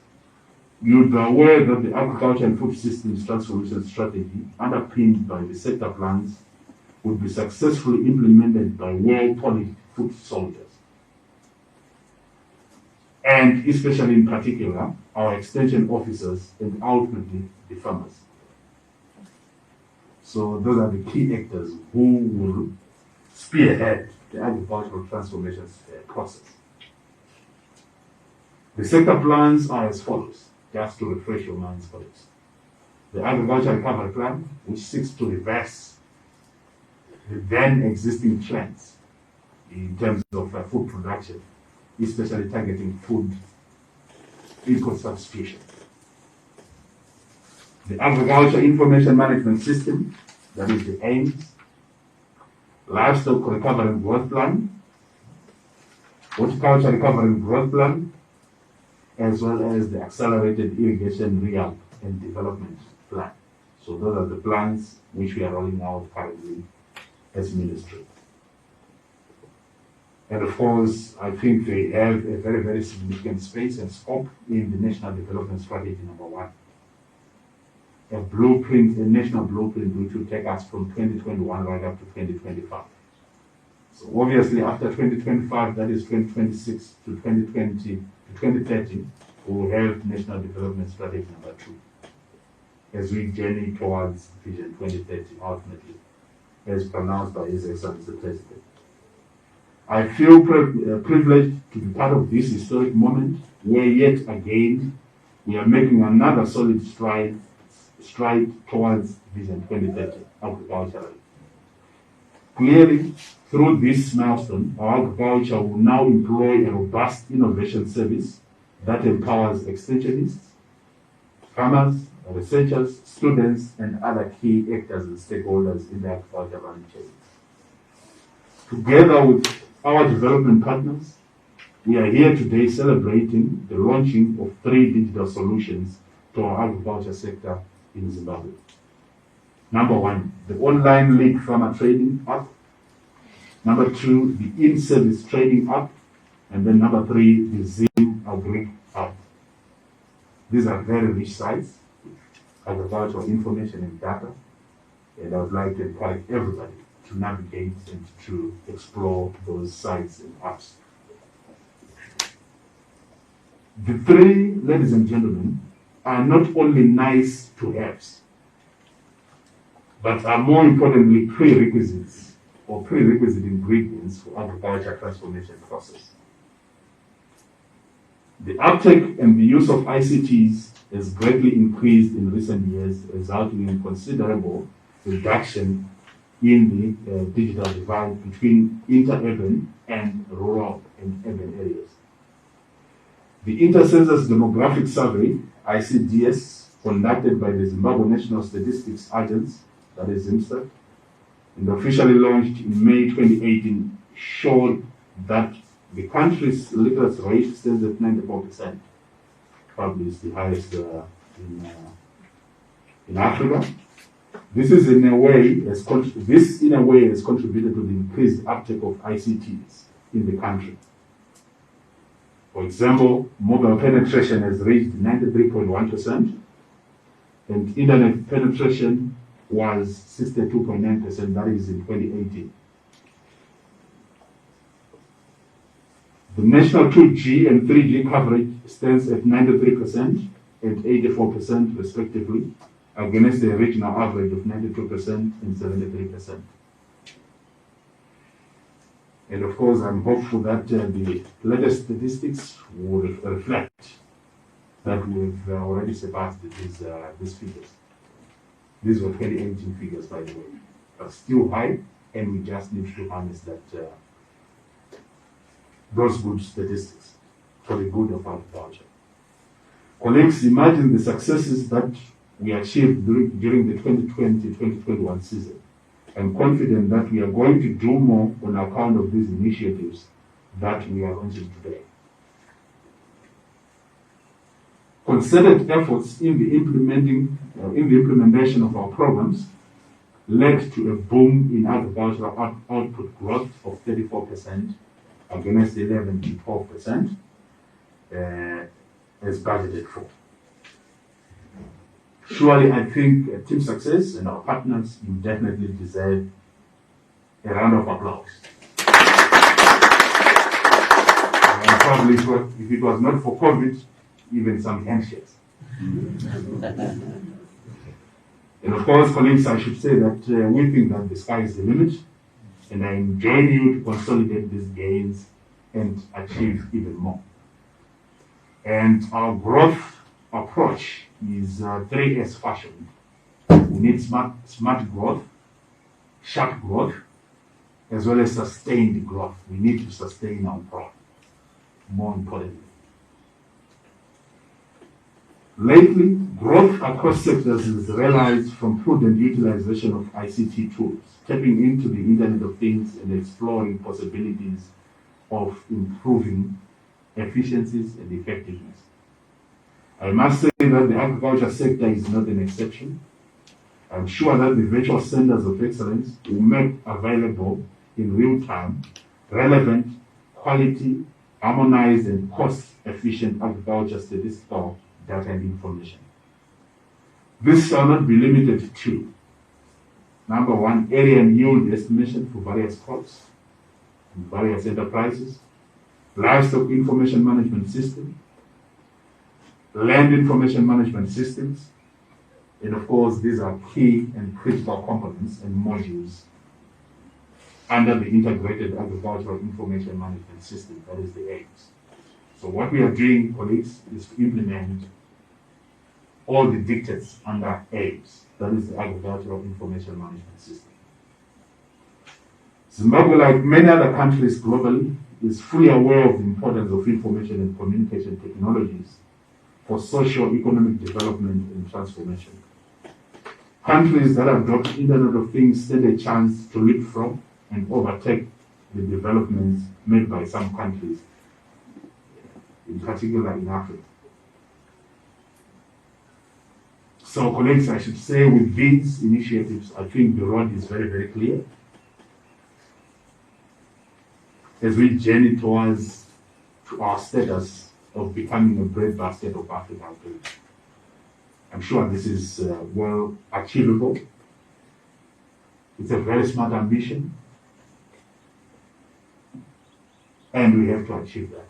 you'd be aware that the Agriculture and Food Systems Transformation Strategy, underpinned by the sector plans, would be successfully implemented by well-polished food soldiers. And especially in particular, our extension officers and ultimately the farmers. So those are the key actors who will spearhead the agricultural transformation process. The sector plans are as follows, just to refresh your minds for this. The Agriculture Recovery Plan, which seeks to reverse the then existing trends in terms of food production, especially targeting food input substitution. The Agriculture Information Management System, that is the AIMS, Livestock Recovery and Growth Plan, Horticulture Recovery and Growth Plan, as well as the Accelerated Irrigation Rehab and Development Plan. So those are the plans which we are rolling out currently as ministry. And of course, I think they have a very, very significant space and scope in the National Development Strategy #1. A blueprint, a national blueprint which will take us from 2021 right up to 2025. So obviously after 2025, that is 2026 to 2020 to 2030, we will have National Development Strategy #2 as we journey towards Vision 2030 ultimately, as pronounced by His Excellency the President. I feel privileged to be part of this historic moment where yet again we are making another solid stride towards Vision 2030 agriculturally. Clearly, through this milestone, our agriculture will now employ a robust innovation service that empowers extensionists, farmers, researchers, students, and other key actors and stakeholders in the agriculture value chain. Together with our development partners, we are here today celebrating the launching of 3 digital solutions to our agriculture sector in Zimbabwe. Number 1, the online lead farmer trading app. Number 2, the in-service trading app. And then number 3, the ZimAgricHub. These are very rich sites, agricultural information and data. And I would like to encourage everybody to navigate and to explore those sites and apps. The 3, ladies and gentlemen, are not only nice to haves, but are more importantly prerequisites or prerequisite ingredients for agriculture transformation process. The uptake and the use of ICTs has greatly increased in recent years, resulting in considerable reduction in the digital divide between interurban and rural and urban areas. The Inter-Census Demographic Survey, ICDS, conducted by the Zimbabwe National Statistics Agency, that is ZimStat, and officially launched in May 2018, showed that the country's literacy rate stands at 94%. Probably is the highest in Africa. This in a way has contributed to the increased uptake of ICTs in the country. For example, mobile penetration has reached 93.1%, and internet penetration was 62.9%, that is in 2018. The national 2G and 3G coverage stands at 93% and 84% respectively, against the regional average of 92% and 73%. And of course, I'm hopeful that the latest statistics will reflect that we've already surpassed these figures. These were 2018 figures, by the way, but still high, and we just need to harness those good statistics for the good of agriculture. Colleagues, imagine the successes that we achieved during the 2020-2021 season. I'm confident that we are going to do more on account of these initiatives that we are launching today. Concerted efforts in the implementation of our programs led to a boom in agricultural output growth of 34% against 11 to 12% as budgeted for. Surely, I think Team Success and our partners, you definitely deserve a round of applause. And probably if it was not for COVID, even some handshakes. And of course, colleagues, I should say that we think that the sky is the limit. And I enjoin you to consolidate these gains and achieve even more. And our growth approach is 3S fashion. We need smart growth, sharp growth, as well as sustained growth. We need to sustain our growth, more importantly. Lately, growth across sectors is realized from prudent utilization of ICT tools, tapping into the Internet of Things and exploring possibilities of improving efficiencies and effectiveness. I must say that the agriculture sector is not an exception. I'm sure that the virtual centers of excellence will make available in real time relevant, quality, harmonized, and cost-efficient agriculture statistical data and information. This shall not be limited to: number one, area and yield estimation for various crops and various enterprises, livestock information management system, land information management systems, and of course, these are key and critical components and modules under the Integrated Agricultural Information Management System, that is the AIMS. So what we are doing, colleagues, is to implement all the dictates under AIMS, that is the Agricultural Information Management System. Zimbabwe, like many other countries globally, is fully aware of the importance of information and communication technologies for socio-economic development and transformation. Countries that adopt Internet of Things stand a chance to leapfrog and overtake the developments made by some countries, in particular in Africa. So, colleagues, I should say with these initiatives, I think the road is very, very clear as we journey towards our status of becoming a breadbasket of Africa. I'm sure this is well achievable. It's a very smart ambition, and we have to achieve that.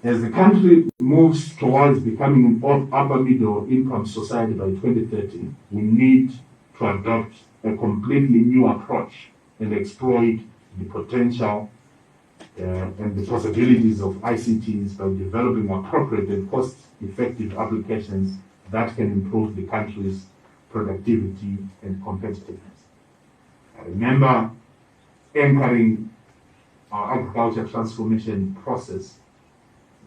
As the country moves towards becoming an upper middle income society by 2030, we need to adopt a completely new approach and exploit the potential and the possibilities of ICTs by developing appropriate and cost-effective applications that can improve the country's productivity and competitiveness. I remember anchoring our agriculture transformation process.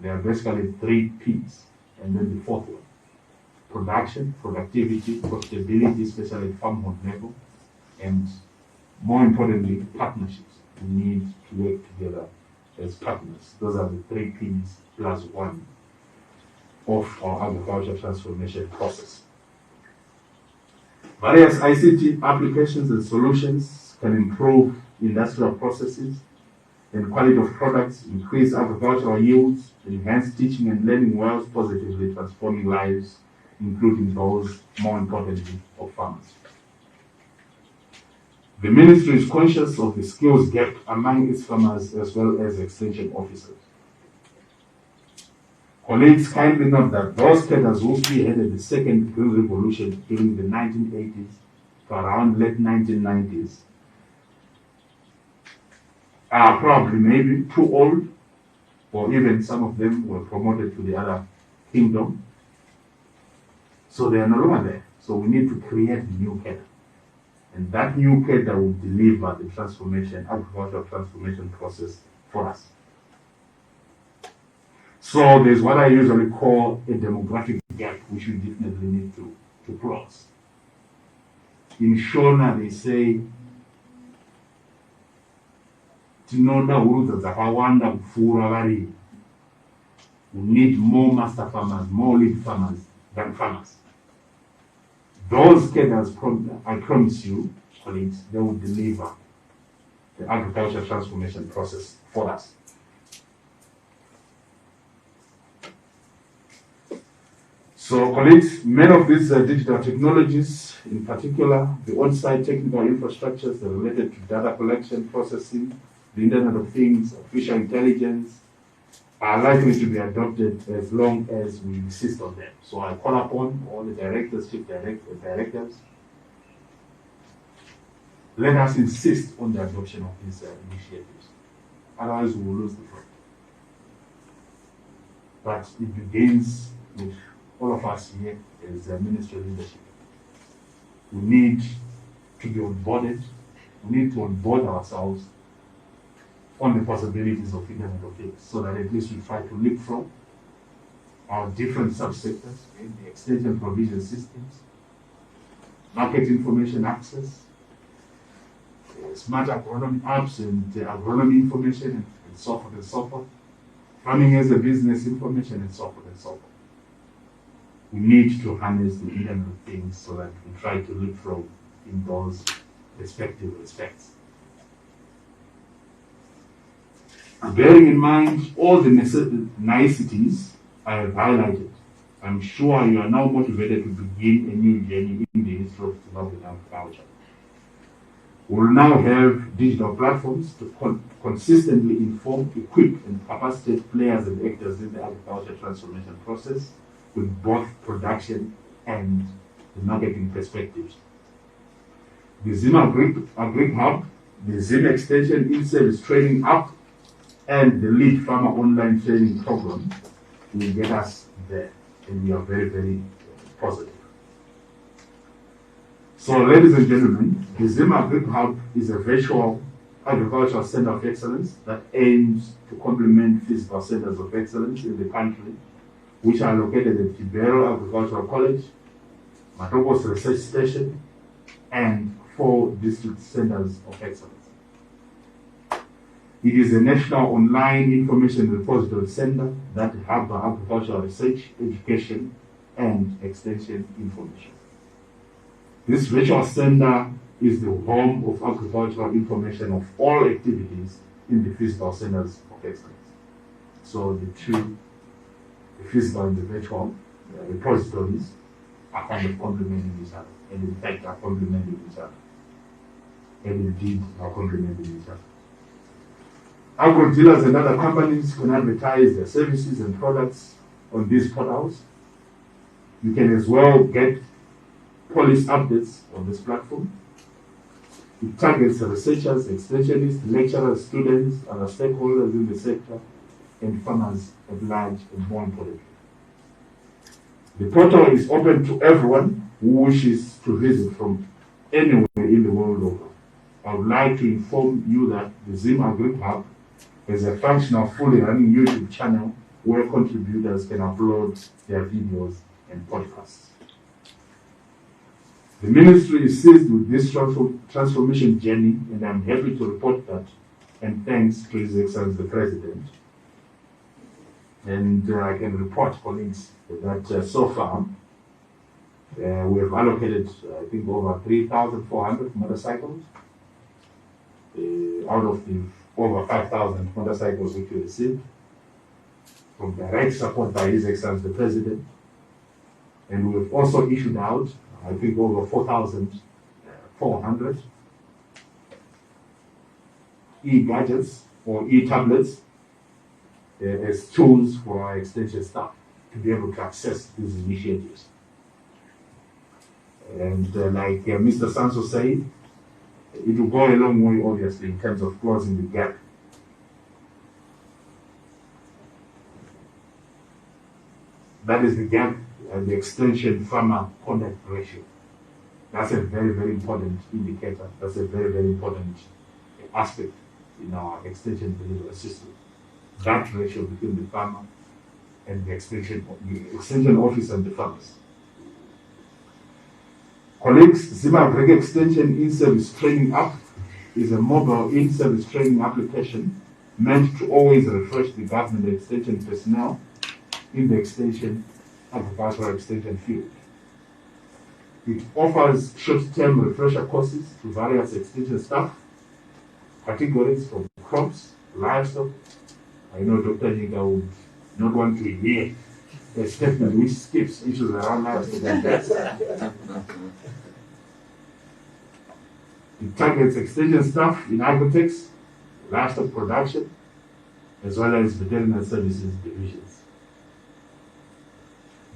There are basically 3 P's, and then the 4th one: production, productivity, profitability, especially at farmhold level, and more importantly, partnerships. We need to work together as partners. Those are the 3 P's plus 1 of our agriculture transformation process. Various ICT applications and solutions can improve industrial processes and quality of products, increase agricultural yields, enhance teaching and learning whilst positively transforming lives, including those, more importantly, of farmers. The ministry is conscious of the skills gap among its farmers as well as extension officers. Colleagues, kindly note that those cadres who spearheaded the second Green Revolution during the 1980s to around late 1990s are probably maybe too old, or even some of them were promoted to the other kingdom. So they are no longer there. So we need to create a new cadre. And that new cadre will deliver the transformation, agricultural transformation process for us. So there's what I usually call a demographic gap, which we definitely need to close. In Shona, they say, tinoda hurudza dzakawanda kupfuura varimi. We need more master farmers, more lead farmers than farmers. Those cadres, I promise you, colleagues, they will deliver the agriculture transformation process for us. So, colleagues, many of these digital technologies, in particular, the on-site technical infrastructures that are related to data collection, processing, the Internet of Things, artificial intelligence, are likely to be adopted as long as we insist on them. So I call upon all the directors, chief directors, let us insist on the adoption of these initiatives. Otherwise, we will lose the fight. But it begins with all of us here as ministry leadership. We need to be onboarded. We need to onboard ourselves on the possibilities of Internet of Things, so that at least we try to leapfrog our different subsectors in the extension provision systems, market information access, smart agronomy apps and agronomy information and so forth and so forth, farming as a business information and so forth and so forth. We need to harness the Internet of Things so that we try to leapfrog in those respective respects. Bearing in mind all the niceties I have highlighted, I'm sure you are now motivated to begin a new journey in the history of Zimbabwean agriculture. We will now have digital platforms to consistently inform, equip, and capacitate players and actors in the agriculture transformation process with both production and the marketing perspectives. The ZimAgricHub, the ZimExtension in-service training app, and the Lead Pharma online training program will get us there, and we are very, very positive. So, ladies and gentlemen, the ZimAgricHub is a virtual agricultural center of excellence that aims to complement physical centers of excellence in the country, which are located at Basera Agricultural College, Matokos Research Station, and 4 district centers of excellence. It is a national online information repository center that harbors agricultural research, education, and extension information. This virtual center is the home of agricultural information of all activities in the physical centers of excellence. So the two, the physical and the virtual repositories, are kind of complementing each other, and in fact are complementing each other, and indeed are complementing each other. Agro dealers and other companies can advertise their services and products on these portals. You can as well get policy updates on this platform. It targets researchers, extensionists, lecturers, students, other stakeholders in the sector, and farmers at large, and more importantly. The portal is open to everyone who wishes to visit from anywhere in the world over. I would like to inform you that the ZimAgricHub is a functional, fully running YouTube channel where contributors can upload their videos and podcasts. The ministry is seized with this transformation journey, and I'm happy to report that, and thanks to His Excellency the President. And I can report, colleagues, that so far we have allocated, I think, over 3,400 motorcycles out of the over 5,000 motorcycles which we received from direct support by His Excellency the President. And we have also issued out, I think, over 4,400 e-gadgets or e-tablets as tools for our extension staff to be able to access these initiatives. And like Mr. Sanso said, it will go a long way, obviously, in terms of closing the gap. That is the gap and the extension farmer contact ratio. That's a very, very important indicator. That's a very, very important aspect in our extension delivery system. That ratio between the farmer and the extension office and the farmers. Colleagues, ZimAgricExtension in-service training app is a mobile in-service training application meant to always refresh the government extension personnel in the extension agricultural extension field. It offers short-term refresher courses to various extension staff, categories from crops, livestock. I know Dr. Nika would not want to hear a statement which skips issues around livestock and that. It targets extension staff in agritechs, livestock production, as well as veterinary services divisions.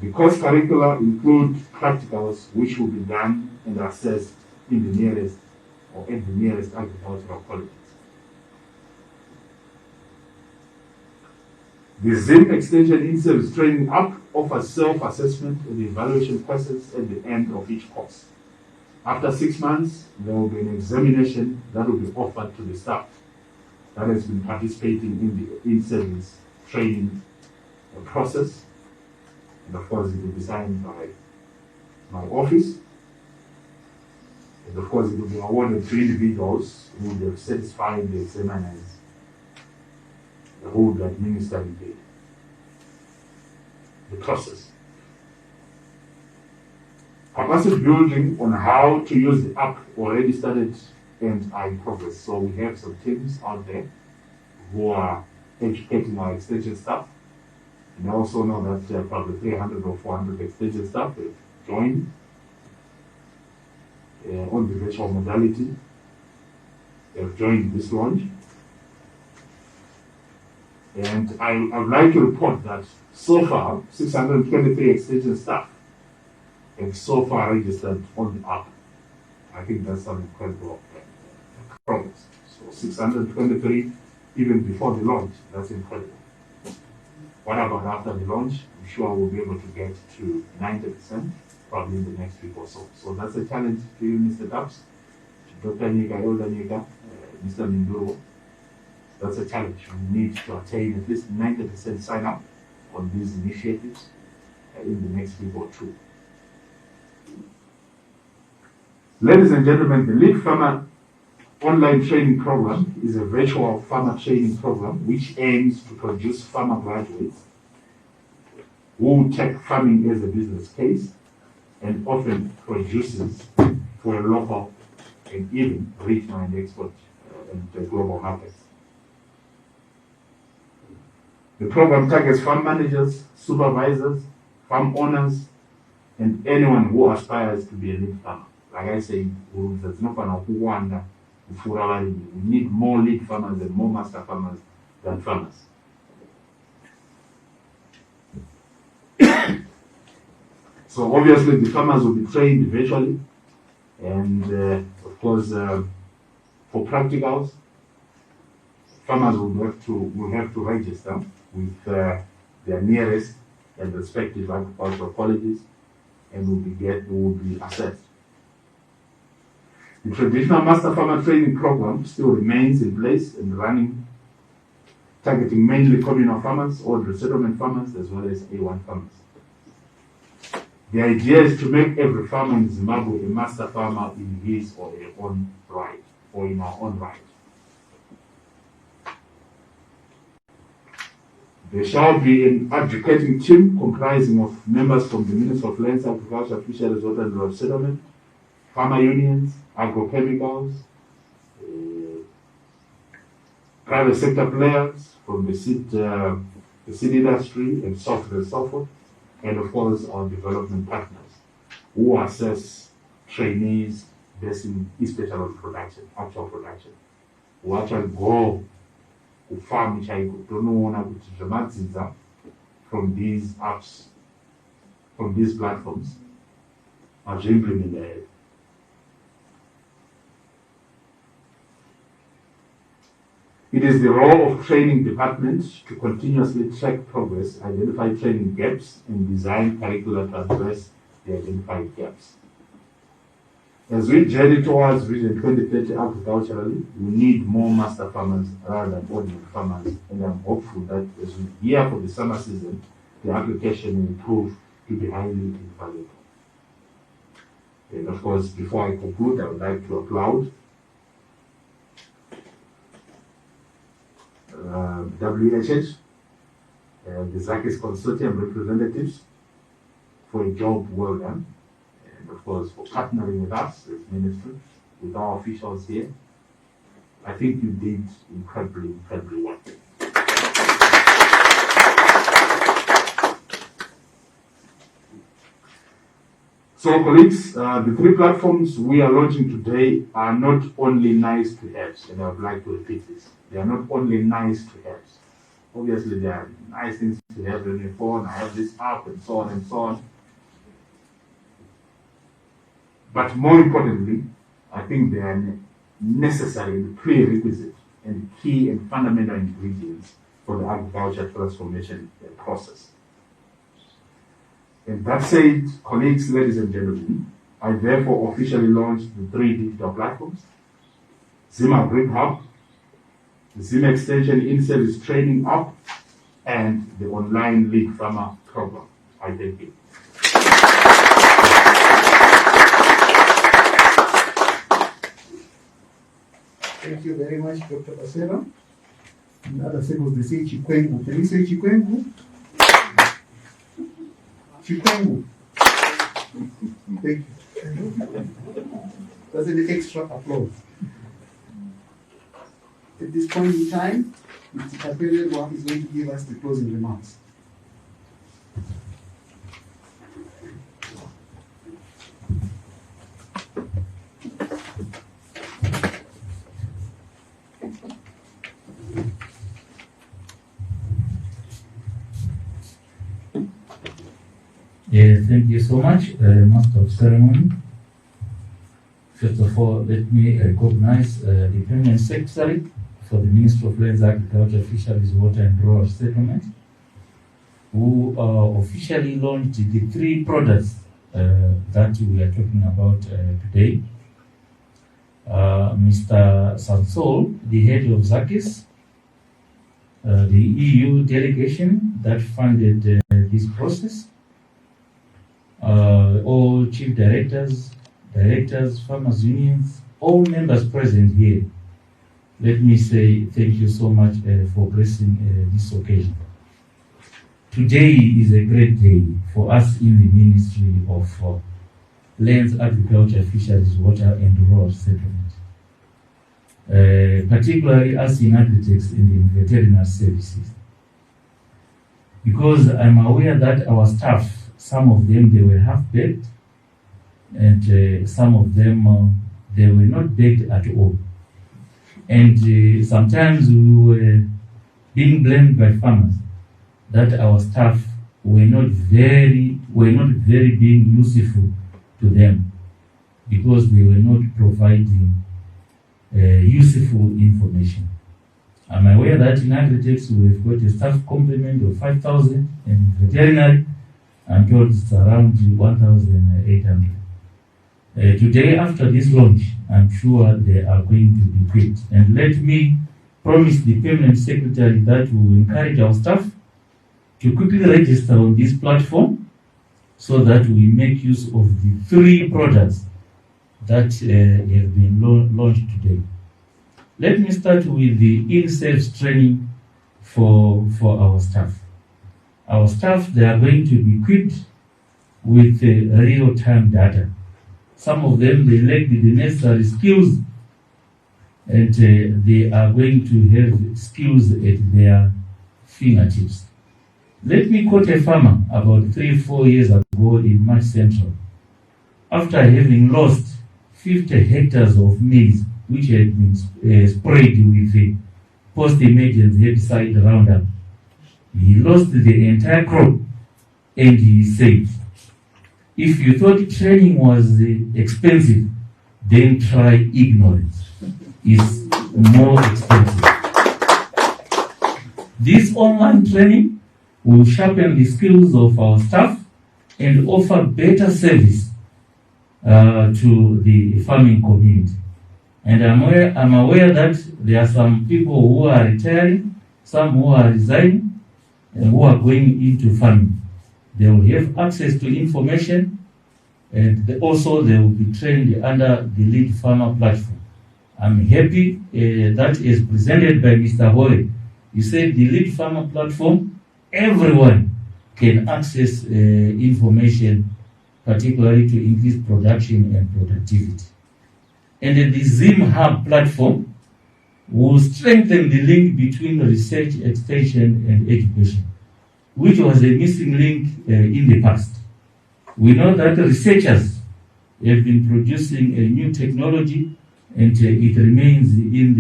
The course curricula include practicals which will be done and assessed in the nearest or at the nearest agricultural colleges. The ZimAgricExtension in-service training app offers self-assessment and evaluation process at the end of each course. After 6 months, there will be an examination that will be offered to the staff that has been participating in the in-service training process. And of course, it will be signed by my office. And of course, it will be awarded to individuals who have satisfied the examiners who would administer the process. Capacity building on how to use the app already started and are in progress. So we have some teams out there who are educating our extension staff. And I also know that probably 300 or 400 extension staff have joined on the virtual modality. They have joined this launch. And I would like to report that so far, 623 extension staff have so far registered on the app. I think that's some incredible progress. So 623 even before the launch, that's incredible. What about after the launch? I'm sure we'll be able to get to 90% probably in the next week or so. So that's a challenge to you, Mr. Dubs, to Dr. Nika, Elder Nika, Mr. Minduro. That's a challenge. We need to attain at least 90% sign up on these initiatives in the next week or two. Ladies and gentlemen, the Lead Farmer online training program is a virtual farmer training program which aims to produce farmer graduates who take farming as a business case and often produces for a local and even regional and export and global markets. The program targets farm managers, supervisors, farm owners, and anyone who aspires to be a lead farmer. Like I said, there's no farmer who wonder. We need more lead farmers and more master farmers than farmers. So obviously the farmers will be trained virtually, and of course for practicals, farmers will have to register with their nearest and respective agricultural colleges, and will be assessed. The traditional master farmer training program still remains in place and running, targeting mainly communal farmers or resettlement farmers as well as A1 farmers. The idea is to make every farmer in Zimbabwe a master farmer in his or her own right, or in our own right. There shall be an advocating team comprising of members from the Ministry of Lands, Agriculture, Fisheries, Water and Resettlement, farmer unions, agrochemicals, private sector players from the seed industry and so forth, and of course our development partners who assess trainees based in especially on production, actual production. Who actually go to farm from these apps, from these platforms, are implemented. It is the role of training departments to continuously track progress, identify training gaps, and design curricula to address the identified gaps. As we journey towards Vision 2030 agriculturally, we need more master farmers rather than ordinary farmers, and I'm hopeful that as we gear for the summer season, the application will prove to be highly invaluable. And of course, before I conclude, I would like to applaud WHH, the ZACIS consortium representatives for a job well done, and of course for partnering with us as ministry, with our officials here. I think you did incredibly well. So colleagues, the 3 platforms we are launching today are not only nice to have, and I would like to repeat this. They are not only nice to have. Obviously, they are nice things to have on your phone. I have this app and so on and so on. But more importantly, I think they are necessary and prerequisite and key and fundamental ingredients for the agriculture transformation process. And that said, colleagues, ladies and gentlemen, I therefore officially launched the 3 digital platforms: ZimAgricHub, the ZimExtension in-service training app, and the online lead farmer program. I thank you. Thank you very much, Dr. Basera. And other circles, they say Chikwengu. Can you say Chikwengu? Chikwengu. Thank you. That's an extra applause. At this point in time, Mr. Kapele is going to give us the closing remarks. Thank you so much, Master of Ceremony. First of all, let me recognize the Permanent Secretary for the Ministry of Lands, Agriculture, Fisheries, Water and Rural Settlement, who officially launched the 3 products that we are talking about today. Mr. Sansol, the head of ZAKIS, the EU delegation that funded this process, all chief directors, farmers unions, all members present here. Let me say thank you so much for gracing this occasion. Today is a great day for us in the Ministry of Lands, Agriculture, Fisheries, Water and Rural Settlement, particularly us in Agritech and in veterinary services, because I'm aware that our staff, some of them, they were half-baked, and some of them, they were not baked at all. And sometimes we were being blamed by farmers that our staff were not very being useful to them because they were not providing useful information. I'm aware that in Agritech we've got a staff complement of 5,000, and in veterinary I'm told it's around 1,800. Today, after this launch, I'm sure they are going to be equipped. And let me promise the Permanent Secretary that we will encourage our staff to quickly register on this platform so that we make use of the 3 products that have been launched today. Let me start with the in-service training for our staff. Our staff, they are going to be equipped with real-time data. Some of them, they lack the necessary skills, and they are going to have skills at their fingertips. Let me quote a farmer about 3-4 years ago in March Central. After having lost 50 hectares of maize, which had been sprayed with the post-emergence herbicide Roundup, he lost the entire crop, and he said, if you thought training was expensive, then try ignorance. It's more expensive. This online training will sharpen the skills of our staff and offer better service to the farming community. And I'm aware that there are some people who are retiring, some who are resigning, and who are going into farming. They will have access to information, and also they will be trained under the Lead Farmer platform. I'm happy that is presented by Mr. Hoy. He said the Lead Farmer platform, everyone can access information, particularly to increase production and productivity. And the ZimHub platform will strengthen the link between research, extension, and education, which was a missing link in the past. We know that researchers have been producing a new technology, and it remains in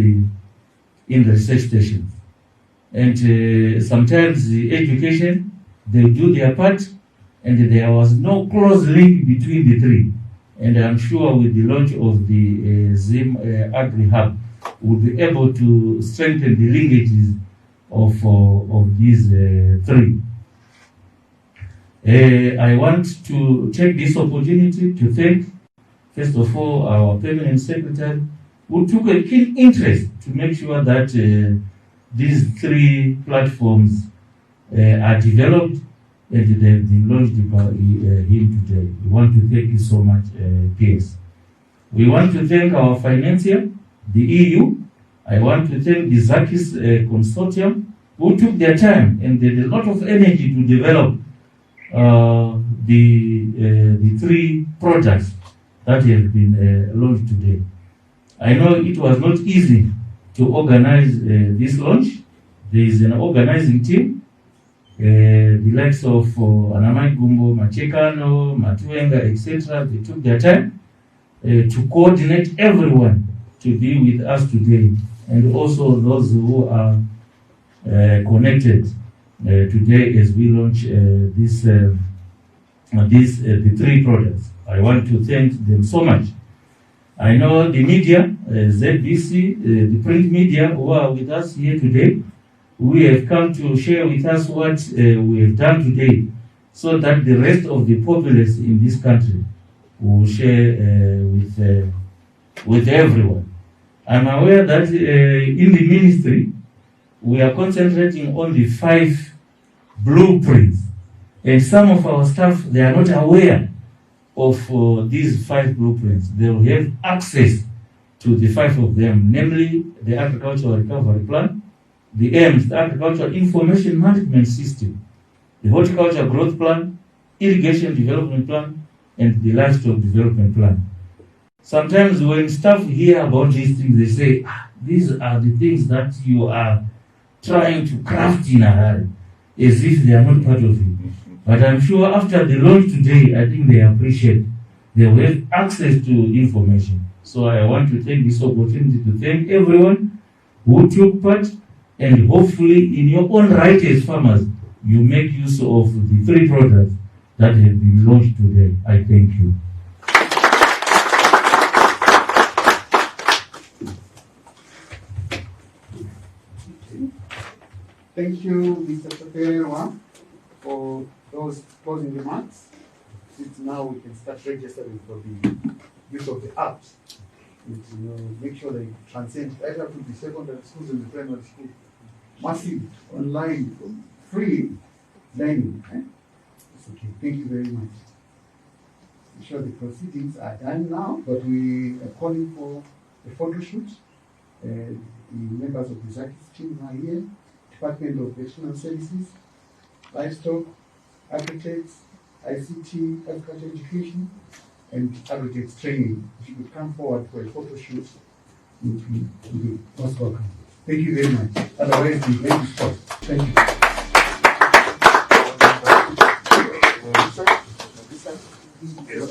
the research stations. And sometimes the education, they do their part, and there was no close link between the 3. And I'm sure with the launch of the ZimAgriHub, we'll be able to strengthen the linkages of these three. I want to take this opportunity to thank, first of all, our permanent secretary, who took a keen interest to make sure that these three platforms are developed and they've been launched by him today. We want to thank you so much, PS. We want to thank our financier, the EU. I want to thank the ZAKIS consortium, who took their time and did a lot of energy to develop the three projects that have been launched today. I know it was not easy to organize this launch. There is an organizing team, the likes of Anamai Gumbo, Machekano, Matuenga, etc. They took their time to coordinate everyone to be with us today, and also those who are connected today as we launch the three products. I want to thank them so much. I know the media, ZBC, the print media who are with us here today, we have come to share with us what we have done today, so that the rest of the populace in this country will share with everyone. I'm aware that in the ministry, we are concentrating on the 5 blueprints, and some of our staff, they are not aware of these 5 blueprints. They will have access to the 5 of them, namely the Agricultural Recovery Plan, the AIMS, the Agricultural Information Management System, the Horticulture Growth Plan, Irrigation Development Plan, and the Livestock Development Plan. Sometimes when staff hear about these things, they say, these are the things that you are trying to craft in a hurry, as if they are not part of it. But I'm sure after the launch today, I think they appreciate, they will have access to information. So I want to take this opportunity to thank everyone who took part, and hopefully in your own right as farmers, you make use of the 3 products that have been launched today. I thank you. Thank you, Mr. Pereira, for those closing remarks. Since now we can start registering for the use of the apps. And, make sure they transcend right up to the secondary schools and the primary school. Massive online free learning. It's okay. Thank you very much. I'm sure the proceedings are done now, but we are calling for a photo shoot. The members of the ZAKIS team are here. Department of External Services, Livestock, Agritech, ICT, Agriculture Education, and Agritech Training. If you could come forward for a photo shoot, you would be most welcome. Thank you very much. Otherwise, we may be stopped. Thank you.